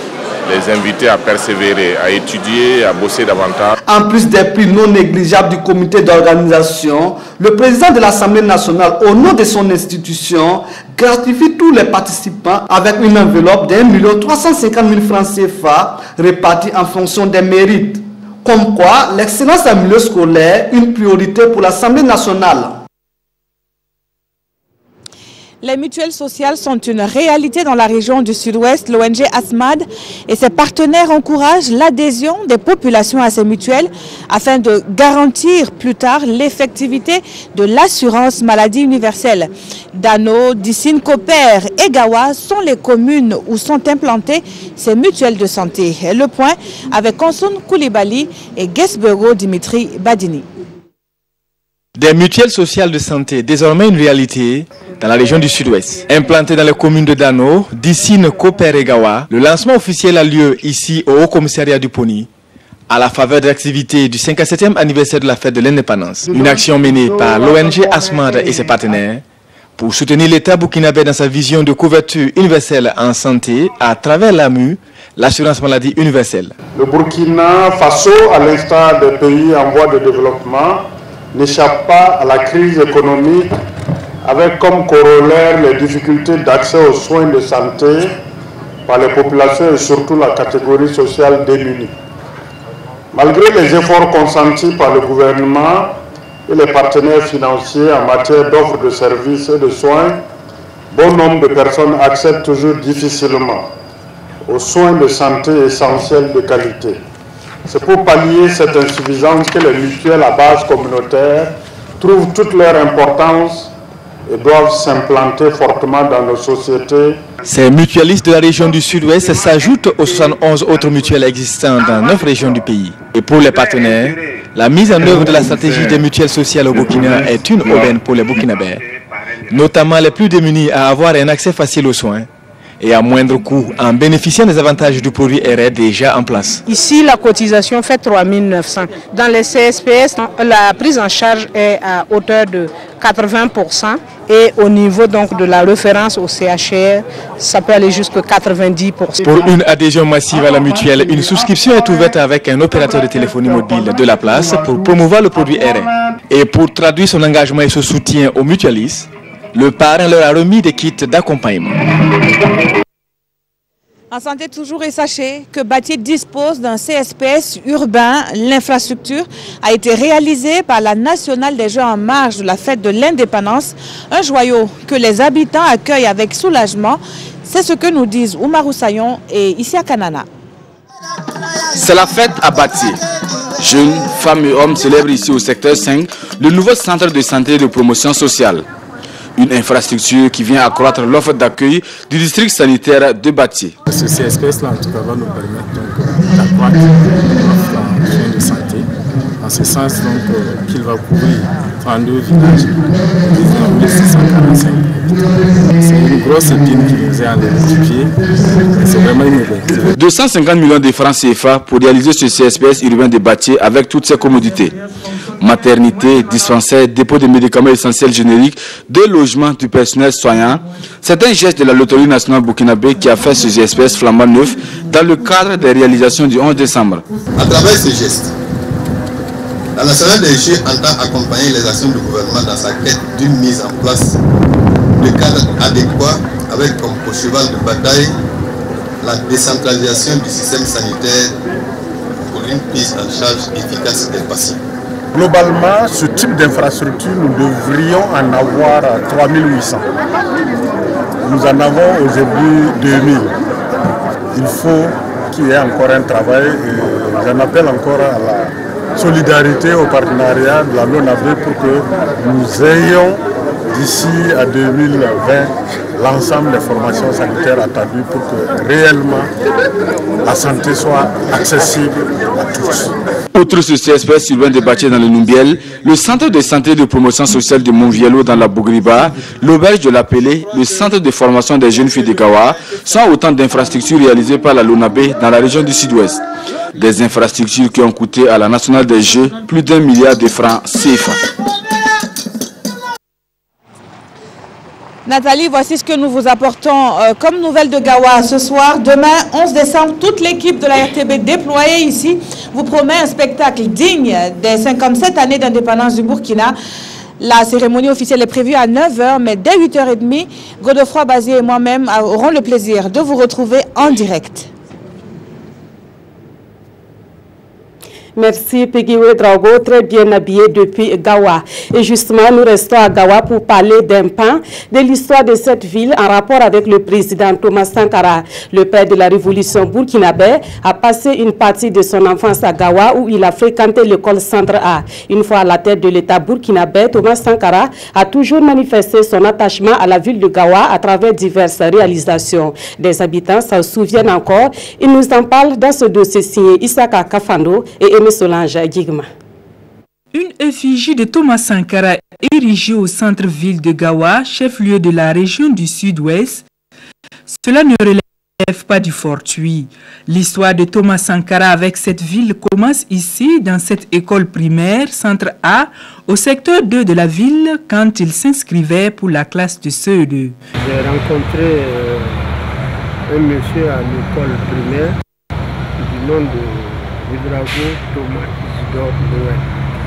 [SPEAKER 6] les inviter à persévérer, à étudier, à bosser davantage.
[SPEAKER 19] En plus des prix non négligeables du comité d'organisation, le président de l'Assemblée nationale, au nom de son institution, gratifie tous les participants avec une enveloppe d'1 350 000 francs CFA répartis en fonction des mérites. Comme quoi, l'excellence en milieu scolaire, une priorité pour l'Assemblée nationale.
[SPEAKER 2] Les mutuelles sociales sont une réalité dans la région du Sud-Ouest. L'ONG ASMAD et ses partenaires encouragent l'adhésion des populations à ces mutuelles afin de garantir plus tard l'effectivité de l'assurance maladie universelle. Dano, Dissine, Koper et Gawa sont les communes où sont implantées ces mutuelles de santé. Le point avec Konsun Koulibaly et Guesbego Dimitri Badini.
[SPEAKER 22] Des mutuelles sociales de santé, désormais une réalité dans la région du Sud-Ouest. Implantées dans les communes de Dano, Dissine, Koper et Gawa, le lancement officiel a lieu ici au Haut-Commissariat du Pony, à la faveur de l'activité du 57e anniversaire de la fête de l'indépendance. Une action menée par l'ONG ASMAD et ses partenaires pour soutenir l'État burkinabé dans sa vision de couverture universelle en santé à travers l'AMU, l'assurance maladie universelle.
[SPEAKER 23] Le Burkina Faso, à l'instar des pays en voie de développement, n'échappe pas à la crise économique avec comme corollaire les difficultés d'accès aux soins de santé par les populations et surtout la catégorie sociale démunie. Malgré les efforts consentis par le gouvernement et les partenaires financiers en matière d'offres de services et de soins, bon nombre de personnes accèdent toujours difficilement aux soins de santé essentiels de qualité. C'est pour pallier cette insuffisance que les mutuelles à base communautaire trouvent toute leur importance et doivent s'implanter fortement dans nos sociétés.
[SPEAKER 22] Ces mutualistes de la région du Sud-Ouest s'ajoutent aux 71 autres mutuelles existantes dans 9 régions du pays. Et pour les partenaires, la mise en œuvre de la stratégie des mutuelles sociales au Burkina est une aubaine pour les Burkinabés, notamment les plus démunis à avoir un accès facile aux soins et à moindre coût en bénéficiant des avantages du produit RR déjà en place.
[SPEAKER 24] Ici, la cotisation fait 3 900. Dans les CSPS, la prise en charge est à hauteur de 80% et au niveau donc de la référence au CHR, ça peut aller jusqu'à 90%.
[SPEAKER 22] Pour une adhésion massive à la mutuelle, une souscription est ouverte avec un opérateur de téléphonie mobile de la place pour promouvoir le produit RR. Et pour traduire son engagement et son soutien aux mutualistes, le parrain leur a remis des kits d'accompagnement.
[SPEAKER 2] En santé toujours, et sachez que Batié dispose d'un CSPS urbain. L'infrastructure a été réalisée par la Nationale des Jeux en marge de la fête de l'indépendance. Un joyau que les habitants accueillent avec soulagement. C'est ce que nous disent Oumarou Sayon et Isia Kanana.
[SPEAKER 25] C'est la fête à Batié. Jeunes, femmes et hommes célèbrent ici au secteur 5 le nouveau centre de santé et de promotion sociale. Une infrastructure qui vient accroître l'offre d'accueil du district sanitaire de Batié.
[SPEAKER 26] Ce CSPS-là, en tout cas, va nous permettre d'accroître l'offre en soins de santé. En ce sens, qu'il va couvrir 32 villages, 645. C'est une grosse épine qui nous est en pied. C'est vraiment une idée.
[SPEAKER 25] 250 millions de francs CFA pour réaliser ce CSPS urbain de Batié avec toutes ses commodités. Maternité, dispensaire, dépôt de médicaments essentiels génériques, de logements du personnel soignant. C'est un geste de la Loterie nationale burkinabé qui a fait ce CSPS flambant neuf dans le cadre des réalisations du 11 décembre.
[SPEAKER 27] À travers ce geste, la Nationale des Jeux entend accompagner les actions du gouvernement dans sa quête d'une mise en place de cadres adéquats avec comme cheval de bataille la décentralisation du système sanitaire pour une prise en charge efficace des patients.
[SPEAKER 23] Globalement, ce type d'infrastructure, nous devrions en avoir 3800. Nous en avons aujourd'hui 2000. Il faut qu'il y ait encore un travail et j'en appelle encore à la solidarité, au partenariat de la LONAB pour que nous ayons
[SPEAKER 26] d'ici à 2020 l'ensemble des formations sanitaires attendues pour que réellement la santé soit accessible à tous.
[SPEAKER 25] Outre ce CSPS urbain de Baché dans le Numbiel, le centre de santé et de promotion sociale de Montviello dans la Bougriba, l'auberge de l'Appelé, le centre de formation des jeunes filles de Gawa sont autant d'infrastructures réalisées par la LONABé dans la région du Sud-Ouest. Des infrastructures qui ont coûté à la Nationale des Jeux plus d'1 milliard de francs CFA.
[SPEAKER 2] Nathalie, voici ce que nous vous apportons comme nouvelle de Gawa ce soir. Demain, 11 décembre, toute l'équipe de la RTB déployée ici vous promet un spectacle digne des 57 années d'indépendance du Burkina. La cérémonie officielle est prévue à 9 h, mais dès 8 h 30, Godefroy Bazier et moi-même aurons le plaisir de vous retrouver en direct.
[SPEAKER 1] Merci Peggy Ouedraogo, très bien habillé depuis Gawa. Et justement, nous restons à Gawa pour parler d'un pan de l'histoire de cette ville en rapport avec le président Thomas Sankara. Le père de la révolution burkinabé a passé une partie de son enfance à Gawa où il a fréquenté l'école Centre A. Une fois à la tête de l'État burkinabé, Thomas Sankara a toujours manifesté son attachement à la ville de Gawa à travers diverses réalisations. Des habitants s'en souviennent encore. Ils nous en parlent dans ce dossier signé Isaka Kafando et Solange Guigma.
[SPEAKER 3] Une effigie de Thomas Sankara érigée au centre-ville de Gawa, chef-lieu de la région du Sud-Ouest, cela ne relève pas du fortuit. L'histoire de Thomas Sankara avec cette ville commence ici, dans cette école primaire, centre A, au secteur 2 de la ville, quand il s'inscrivait pour la classe de CE2.
[SPEAKER 5] J'ai rencontré un monsieur à l'école primaire du nom de Ouedraogo Thomas Isidore Noël.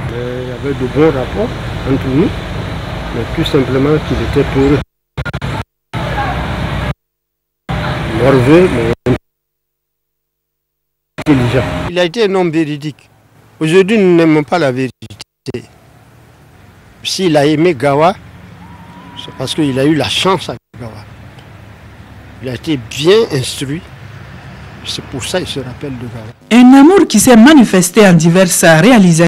[SPEAKER 5] Il y avait de bons rapports entre nous, mais tout simplement qu'il était heureux. Nerveux, mais intelligent. Il a été un homme véridique. Aujourd'hui, nous n'aimons pas la vérité. S'il a aimé Gawa, c'est parce qu'il a eu la chance avec Gawa. Il a été bien instruit. C'est pour ça qu'il se rappelle de Gawa.
[SPEAKER 3] Un amour qui s'est manifesté en diverses réalisations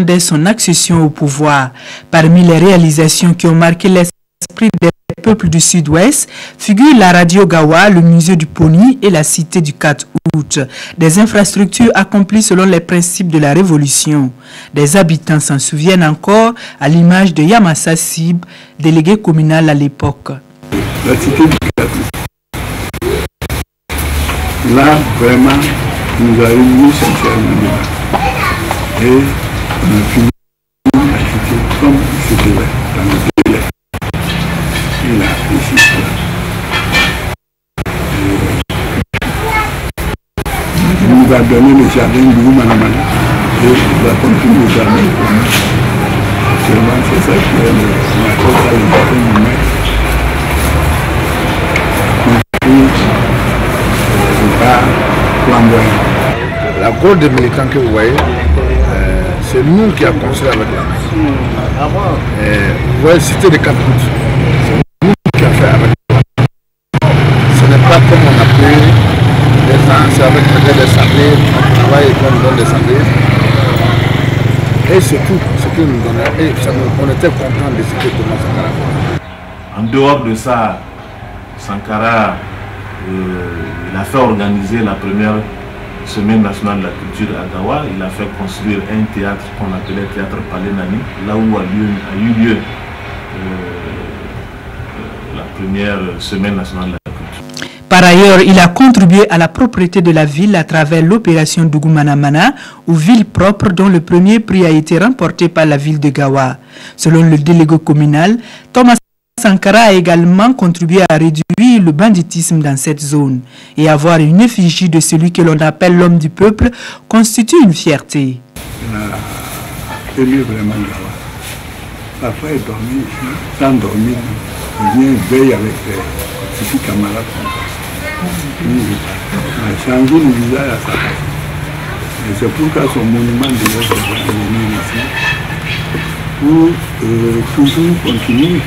[SPEAKER 3] dès son accession au pouvoir. Parmi les réalisations qui ont marqué l'esprit des peuples du Sud-Ouest figurent la radio Gawa, le musée du Pony et la cité du 4 août. Des infrastructures accomplies selon les principes de la Révolution. Des habitants s'en souviennent encore à l'image de Yamassa Sib, délégué communal à l'époque.
[SPEAKER 8] La cité du 4 août. Là, vraiment, nous avons eu sincèrement et on a fini la cité comme il se devait, dans le délai. Il a réussi cela. Il nous a donné le jardin du Manamana et il va continuer le jardin pour nous. Actuellement, c'est ça qui est on appelle ça le jardin du maire. La côte de militants que vous voyez, c'est nous qui avons construit avec la main. Vous voyez, c'était des 4 août. C'est nous qui avons fait avec la main. Ce n'est pas comme on a pris des gens, c'est avec des sangliers, on travaille et on donne des sangliers. Et c'est tout ce que nous donnons. Et on était contents de ce que Thomas Sankara fait.
[SPEAKER 9] En dehors de ça, Sankara, il a fait organiser la première semaine nationale de la culture à Gawa. Il a fait construire un théâtre qu'on appelait Théâtre Palais Nani, là où a eu lieu la première semaine nationale de la culture.
[SPEAKER 3] Par ailleurs, il a contribué à la propreté de la ville à travers l'opération Dougou Manamana, ou ville propre, dont le premier prix a été remporté par la ville de Gawa. Selon le délégué communal, Thomas Sankara a également contribué à réduire le banditisme dans cette zone. Et avoir une effigie de celui que l'on appelle l'homme du peuple constitue une fierté.
[SPEAKER 8] Il a élu vraiment Gawa. Parfois il dormait ici, sans dormir, il vient veiller avec ses petits camarades. Il a changé le visage à sa face. Et c'est pourquoi son monument devait venir ici, pour toujours continuer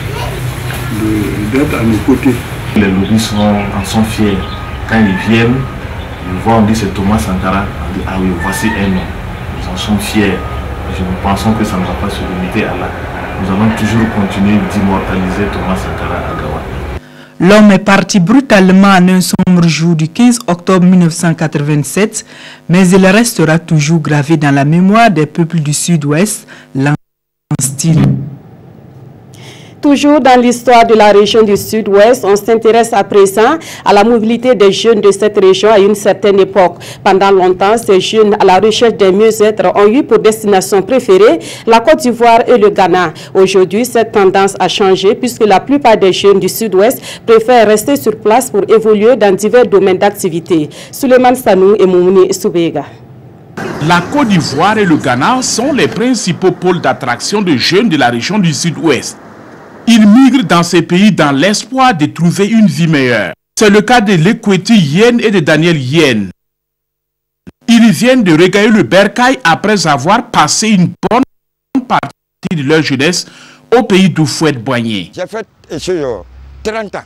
[SPEAKER 8] d'être à nos côtés.
[SPEAKER 9] Les lobbies en sont fiers. Quand ils viennent, ils voient, on dit c'est Thomas Sankara, on dit ah oui, voici un nom. Ils en sont fiers. Nous pensons que ça ne va pas se limiter à là. nous allons toujours continuer d'immortaliser Thomas Sankara à Gawa.
[SPEAKER 3] L'homme est parti brutalement en un sombre jour du 15 octobre 1987, mais il restera toujours gravé dans la mémoire des peuples du Sud-Ouest, l'an style.
[SPEAKER 1] Toujours dans l'histoire de la région du Sud-Ouest, on s'intéresse à présent à la mobilité des jeunes de cette région à une certaine époque. Pendant longtemps, ces jeunes à la recherche d'un mieux-être ont eu pour destination préférée la Côte d'Ivoire et le Ghana. Aujourd'hui, cette tendance a changé puisque la plupart des jeunes du Sud-Ouest préfèrent rester sur place pour évoluer dans divers domaines d'activité. Suleiman Sanou et Moumouni Soubega.
[SPEAKER 4] La Côte d'Ivoire et le Ghana sont les principaux pôles d'attraction de jeunes de la région du Sud-Ouest. Ils migrent dans ces pays dans l'espoir de trouver une vie meilleure. C'est le cas de l'Ekweti Yen et de Daniel Yen. Ils viennent de regailler le bercail après avoir passé une bonne partie de leur jeunesse au pays d'Oufouette-Boigné.
[SPEAKER 10] J'ai fait 30 ans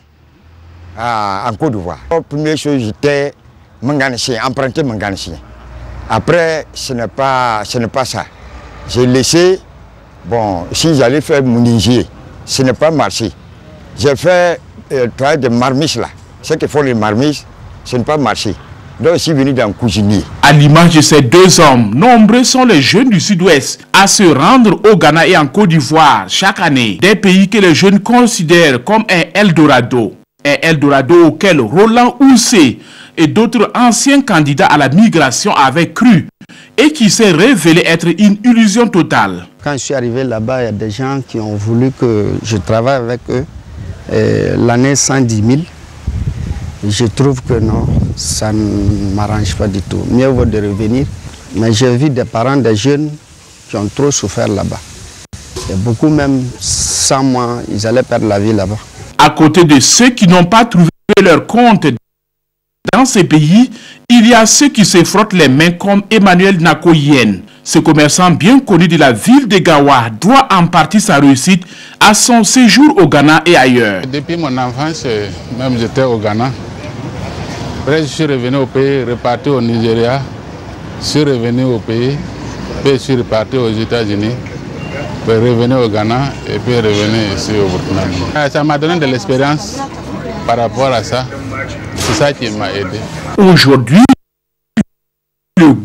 [SPEAKER 10] en Côte d'Ivoire. La première chose, j'étais manganacien, emprunté manganacien. Après, ce n'est pas ça. J'ai laissé, bon, si j'allais faire menuisier, ce n'est pas marché. J'ai fait le travail de marmiche là. Ce que font les marmiches, ce n'est pas marché. Donc je suis venu dans le cuisinier.
[SPEAKER 4] À l'image de ces deux hommes, nombreux sont les jeunes du Sud-Ouest à se rendre au Ghana et en Côte d'Ivoire chaque année. Des pays que les jeunes considèrent comme un Eldorado. Un Eldorado auquel Roland Houssé et d'autres anciens candidats à la migration avaient cru et qui s'est révélé être une illusion totale.
[SPEAKER 11] Quand je suis arrivé là-bas, il y a des gens qui ont voulu que je travaille avec eux. L'année 110 000, je trouve que non, ça ne m'arrange pas du tout. Mieux vaut de revenir. Mais j'ai vu des parents, des jeunes qui ont trop souffert là-bas. Et beaucoup même, sans moi, ils allaient perdre la vie là-bas.
[SPEAKER 4] À côté de ceux qui n'ont pas trouvé leur compte dans ces pays, il y a ceux qui se frottent les mains comme Emmanuel Nakoyen. Ce commerçant bien connu de la ville de Gawa doit en partie sa réussite à son séjour au Ghana et ailleurs.
[SPEAKER 12] Depuis mon enfance, même j'étais au Ghana. Après, je suis revenu au pays, reparti au Nigeria. Je suis revenu au pays, puis je suis reparti aux États-Unis. Puis revenu au Ghana et puis revenu ici au Burkina. Ça m'a donné de l'expérience par rapport à ça. C'est ça qui m'a aidé.
[SPEAKER 4] Aujourd'hui, le goût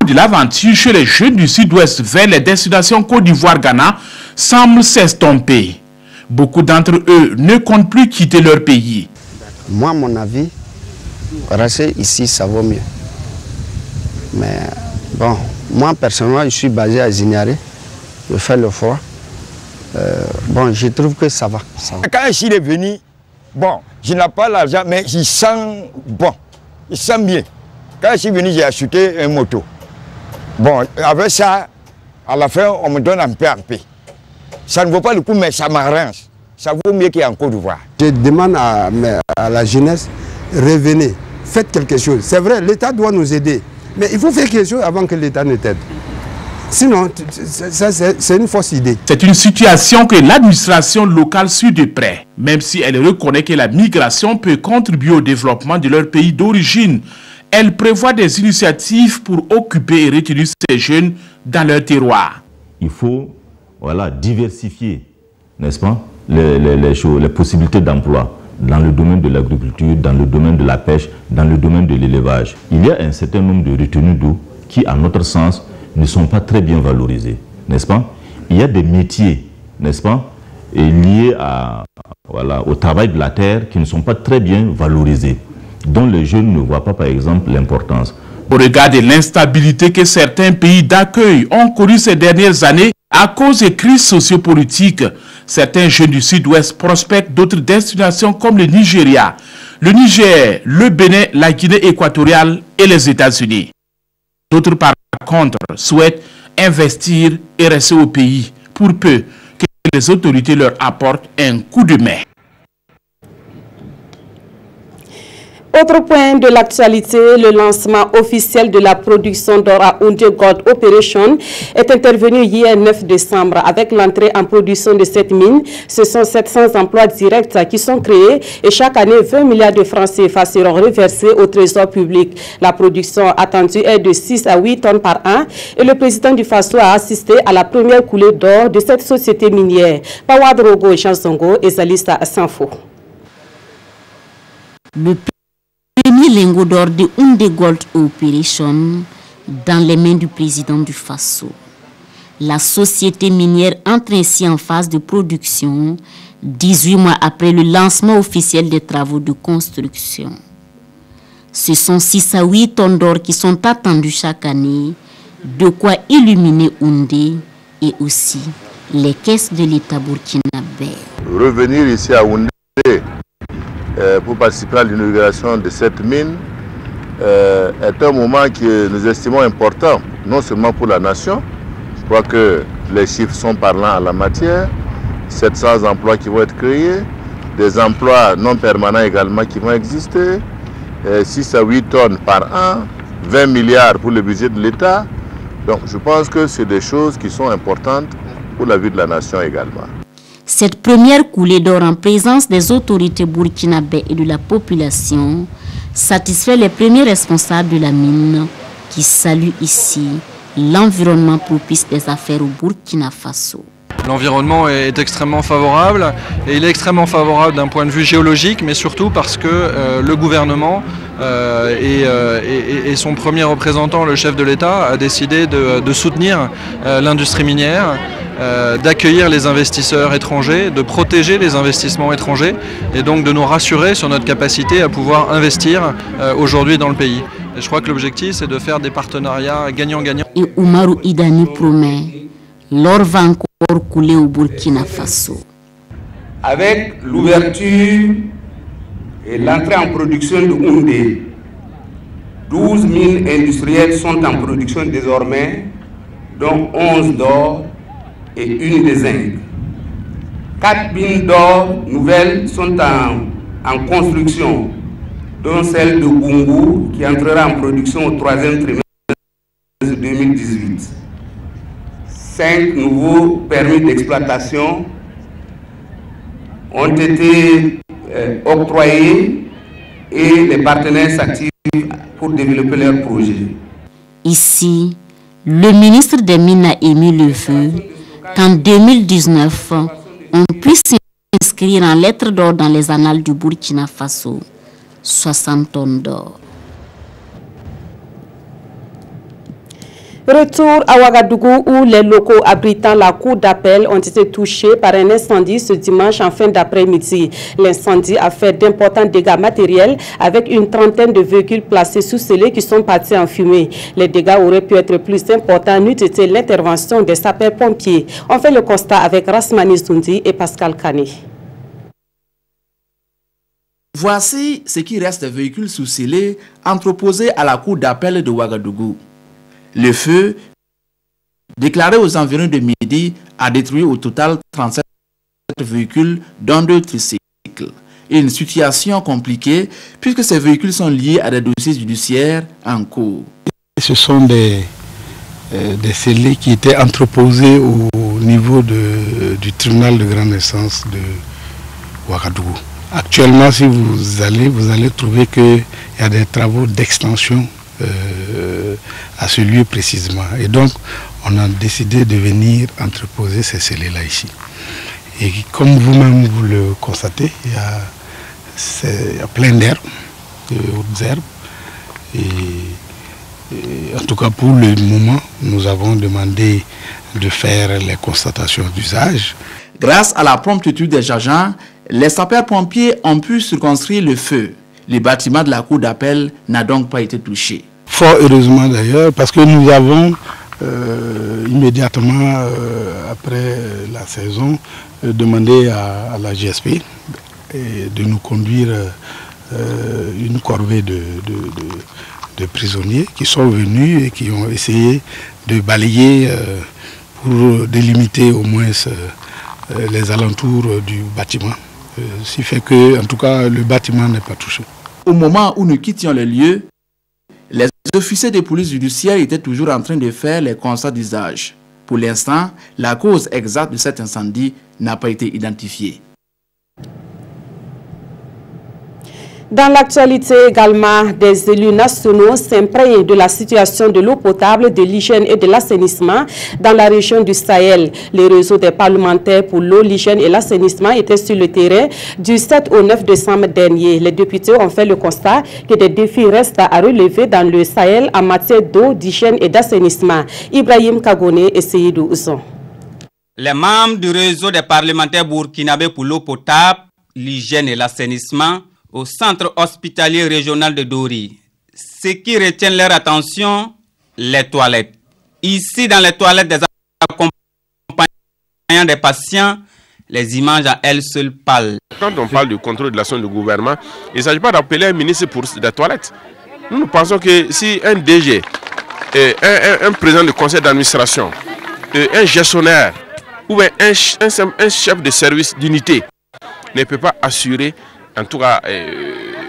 [SPEAKER 4] de l'aventure chez les jeunes du Sud-Ouest vers les destinations Côte d'Ivoire-Ghana semble s'estomper. Beaucoup d'entre eux ne comptent plus quitter leur pays.
[SPEAKER 11] Moi, à mon avis, rester ici, ça vaut mieux. Mais bon, moi personnellement, je suis basé à Zignaré. Je fais le froid. Bon, je trouve que ça va.
[SPEAKER 10] Quand je suis venu, bon, je n'ai pas l'argent, mais je sens bon. Je sens bien. Quand je suis venu, j'ai acheté une moto. Bon, avec ça, à la fin, on me donne un peu. Ça ne vaut pas le coup, mais ça m'arrange. Ça vaut mieux qu'en Côte d'Ivoire.
[SPEAKER 13] Je demande à la jeunesse, revenez, faites quelque chose. C'est vrai, l'État doit nous aider. Mais il faut faire quelque chose avant que l'État ne t'aide. Sinon, c'est une fausse idée.
[SPEAKER 4] C'est une situation que l'administration locale suit de près, même si elle reconnaît que la migration peut contribuer au développement de leur pays d'origine. Elle prévoit des initiatives pour occuper et retenir ces jeunes dans leur terroir.
[SPEAKER 14] Il faut diversifier, n'est-ce pas, les possibilités d'emploi dans le domaine de l'agriculture, dans le domaine de la pêche, dans le domaine de l'élevage. Il y a un certain nombre de retenues d'eau qui, à notre sens, ne sont pas très bien valorisés, n'est-ce pas? Il y a des métiers, n'est-ce pas, liés au travail de la terre qui ne sont pas très bien valorisés, dont les jeunes ne voient pas, par exemple, l'importance.
[SPEAKER 4] Au regard de l'instabilité que certains pays d'accueil ont connue ces dernières années à cause des crises sociopolitiques, certains jeunes du Sud-Ouest prospectent d'autres destinations comme le Nigeria, le Niger, le Bénin, la Guinée équatoriale et les États-Unis. D'autres, par contre, souhaitent investir et rester au pays pour peu que les autorités leur apportent un coup de main.
[SPEAKER 1] Autre point de l'actualité, le lancement officiel de la production d'or à Houndé Gold Operation est intervenu hier 9 décembre. Avec l'entrée en production de cette mine, ce sont 700 emplois directs qui sont créés et chaque année 20 milliards de francs CFA seront reversés au trésor public. La production attendue est de 6 à 8 tonnes par an et le président du Faso a assisté à la première coulée d'or de cette société minière. Pawadrogo et Chansongo et Zalista Sanfo.
[SPEAKER 7] Le premier lingot d'or de Houndé Gold Operation dans les mains du président du Faso. La société minière entre ainsi en phase de production 18 mois après le lancement officiel des travaux de construction. Ce sont 6 à 8 tonnes d'or qui sont attendues chaque année, de quoi illuminer Houndé et aussi les caisses de l'État burkinabé.
[SPEAKER 15] Revenir ici à Houndé pour participer à l'inauguration de cette mine est un moment que nous estimons important, non seulement pour la nation. Je crois que les chiffres sont parlants en la matière. 700 emplois qui vont être créés, des emplois non permanents également qui vont exister, 6 à 8 tonnes par an, 20 milliards pour le budget de l'État. Donc je pense que c'est des choses qui sont importantes pour la vie de la nation également.
[SPEAKER 7] Cette première coulée d'or en présence des autorités burkinabées et de la population satisfait les premiers responsables de la mine qui saluent ici l'environnement propice des affaires au Burkina Faso.
[SPEAKER 16] L'environnement est extrêmement favorable et il est extrêmement favorable d'un point de vue géologique, mais surtout parce que le gouvernement et son premier représentant, le chef de l'État, a décidé de soutenir l'industrie minière, d'accueillir les investisseurs étrangers, de protéger les investissements étrangers et donc de nous rassurer sur notre capacité à pouvoir investir aujourd'hui dans le pays. Et je crois que l'objectif, c'est de faire des partenariats gagnant-gagnant.
[SPEAKER 7] Et Oumarou Idani promet, l'or va encore couler au Burkina Faso.
[SPEAKER 17] Avec l'ouverture et l'entrée en production de Houndé, 12 mines industrielles sont en production désormais, dont 11 d'or et une de zinc. 4 mines d'or nouvelles sont en construction, dont celle de Gungu qui entrera en production au 3e trimestre de 2018. 5 nouveaux permis d'exploitation ont été octroyés et les partenaires s'activent pour développer leurs projets.
[SPEAKER 7] Ici, le ministre des Mines a émis le vœu qu'en 2019, on puisse s'inscrire en lettres d'or dans les annales du Burkina Faso. 60 tonnes d'or.
[SPEAKER 1] Retour à Ouagadougou où les locaux abritant la cour d'appel ont été touchés par un incendie ce dimanche en fin d'après-midi. L'incendie a fait d'importants dégâts matériels avec une trentaine de véhicules placés sous scellés qui sont partis en fumée. Les dégâts auraient pu être plus importants n'eût été l'intervention des sapeurs-pompiers. On fait le constat avec Rasmani Zoundi et Pascal Kane.
[SPEAKER 18] Voici ce qui reste des véhicules sous scellés entreposés à la cour d'appel de Ouagadougou. Le feu, déclaré aux environs de midi, a détruit au total 37 véhicules, dont 2 tricycles. Une situation compliquée puisque ces véhicules sont liés à des dossiers judiciaires en cours.
[SPEAKER 20] Ce sont des scellés qui étaient entreposés au niveau du tribunal de grande instance de Ouagadougou. Actuellement, si vous allez trouver qu'il y a des travaux d'extension à ce lieu précisément. Et donc, on a décidé de venir entreposer ces scellés-là ici. Et comme vous-même vous le constatez, il y a plein d'herbes, de hautes herbes. Et en tout cas, pour le moment, nous avons demandé de faire les constatations d'usage.
[SPEAKER 18] Grâce à la promptitude des agents, les sapeurs-pompiers ont pu circonscrire le feu. Le bâtiment de la cour d'appel n'a donc pas été touché.
[SPEAKER 20] Fort heureusement d'ailleurs, parce que nous avons immédiatement après la saison demandé à la GSP de nous conduire une corvée de prisonniers qui sont venus et qui ont essayé de balayer pour délimiter au moins les alentours du bâtiment. Ce qui fait que, en tout cas, le bâtiment n'est pas touché.
[SPEAKER 18] Au moment où nous quittions le lieu, les officiers de police judiciaire étaient toujours en train de faire les constats d'usage. Pour l'instant, la cause exacte de cet incendie n'a pas été identifiée.
[SPEAKER 1] Dans l'actualité également, des élus nationaux s'imprègnent de la situation de l'eau potable, de l'hygiène et de l'assainissement dans la région du Sahel. Les réseaux des parlementaires pour l'eau, l'hygiène et l'assainissement étaient sur le terrain du 7 au 9 décembre dernier. Les députés ont fait le constat que des défis restent à relever dans le Sahel en matière d'eau, d'hygiène et d'assainissement. Ibrahim Kagone et Seydou Ouzon.
[SPEAKER 6] Les membres du réseau des parlementaires burkinabés pour l'eau potable, l'hygiène et l'assainissement au centre hospitalier régional de Dori. Ce qui retient leur attention, les toilettes. Ici, dans les toilettes des accompagnants des patients, les images à elles seules parlent.
[SPEAKER 19] Quand on parle du contrôle de l'action du gouvernement, il ne s'agit pas d'appeler un ministre pour des toilettes. Nous pensons que si un DG, un président du conseil d'administration, un gestionnaire ou un chef de service d'unité ne peut pas assurer en tout cas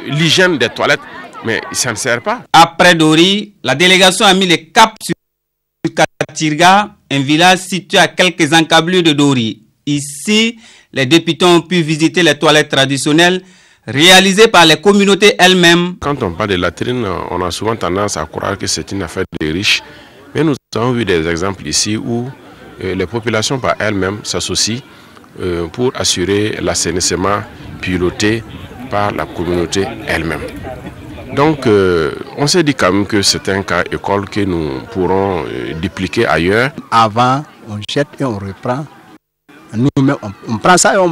[SPEAKER 19] l'hygiène des toilettes, mais ça ne sert pas.
[SPEAKER 6] Après Dori, la délégation a mis le cap sur Katirga, un village situé à quelques encablures de Dori. Ici, les députés ont pu visiter les toilettes traditionnelles réalisées par les communautés elles-mêmes.
[SPEAKER 19] Quand on parle de latrines, on a souvent tendance à croire que c'est une affaire de riches, mais nous avons vu des exemples ici où les populations par elles-mêmes s'associent pour assurer l'assainissement piloté par la communauté elle-même. Donc, on s'est dit quand même que c'est un cas école que nous pourrons dupliquer ailleurs.
[SPEAKER 11] Avant, on jette et on reprend. Nous-mêmes, on prend ça et on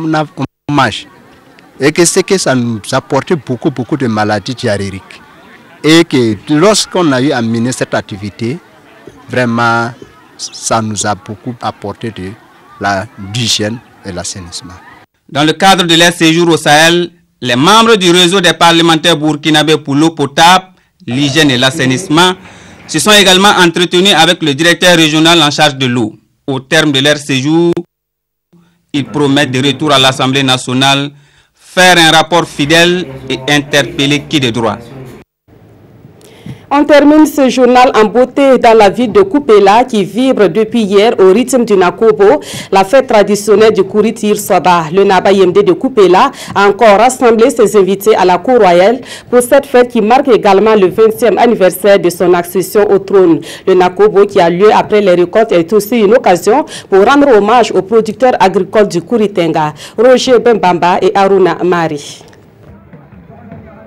[SPEAKER 11] mange. Et que c'est que ça nous a apporté beaucoup de maladies diarrhéiques. Et que lorsqu'on a eu à mener cette activité, vraiment, ça nous a beaucoup apporté de l'hygiène et l'assainissement.
[SPEAKER 6] Dans le cadre de leur séjour au Sahel, les membres du réseau des parlementaires burkinabés pour l'eau potable, l'hygiène et l'assainissement se sont également entretenus avec le directeur régional en charge de l'eau. Au terme de leur séjour, ils promettent de retour à l'Assemblée nationale, faire un rapport fidèle et interpeller qui de droit.
[SPEAKER 1] On termine ce journal en beauté dans la ville de Koupela qui vibre depuis hier au rythme du Nakobo, la fête traditionnelle du Kouritir Soba. Le Naba Yemde de Koupela a encore rassemblé ses invités à la cour royale pour cette fête qui marque également le 20e anniversaire de son accession au trône. Le Nakobo qui a lieu après les récoltes est aussi une occasion pour rendre hommage aux producteurs agricoles du Kouritenga, Roger Bembamba et Aruna Mari.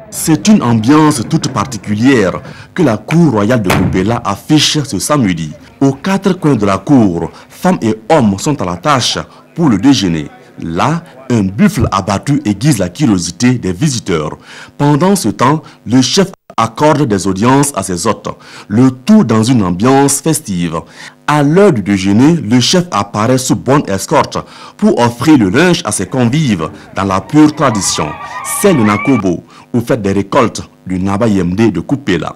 [SPEAKER 21] C'est une ambiance toute particulière que la cour royale de Koupela affiche ce samedi. Aux quatre coins de la cour, femmes et hommes sont à la tâche pour le déjeuner. Là, un buffle abattu aiguise la curiosité des visiteurs. Pendant ce temps, le chef accorde des audiences à ses hôtes, le tout dans une ambiance festive. À l'heure du déjeuner, le chef apparaît sous bonne escorte pour offrir le linge à ses convives dans la pure tradition. C'est le Nakobo, ou faites des récoltes du Naba Yemde de Koupela.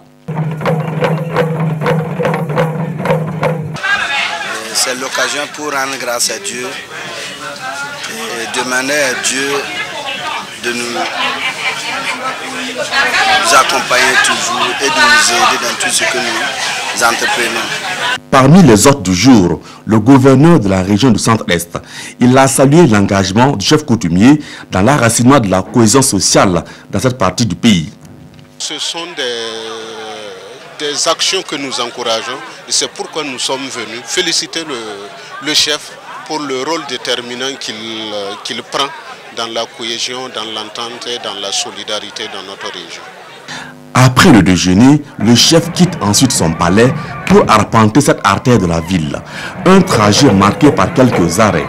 [SPEAKER 22] C'est l'occasion pour rendre grâce à Dieu et demander à Dieu de nous accompagner toujours et de nous aider dans tout ce que nous entreprenons.
[SPEAKER 21] Parmi les hôtes du jour, le gouverneur de la région du Centre-Est, il a salué l'engagement du chef coutumier dans l'enracinement de la cohésion sociale dans cette partie du pays.
[SPEAKER 23] Ce sont des actions que nous encourageons et c'est pourquoi nous sommes venus féliciter le chef pour le rôle déterminant qu'il prend dans la cohésion, dans l'entente et dans la solidarité dans notre région.
[SPEAKER 21] Après le déjeuner, le chef quitte ensuite son palais pour arpenter cette artère de la ville. Un trajet marqué par quelques arrêts.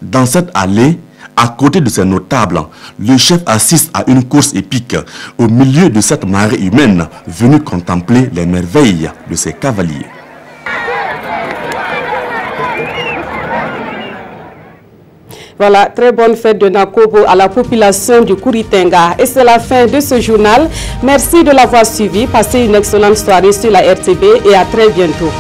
[SPEAKER 21] Dans cette allée, à côté de ces notables, le chef assiste à une course épique au milieu de cette marée humaine venue contempler les merveilles de ses cavaliers.
[SPEAKER 1] Voilà, très bonne fête de Nakobo à la population du Kouritenga. Et c'est la fin de ce journal. Merci de l'avoir suivi. Passez une excellente soirée sur la RTB et à très bientôt.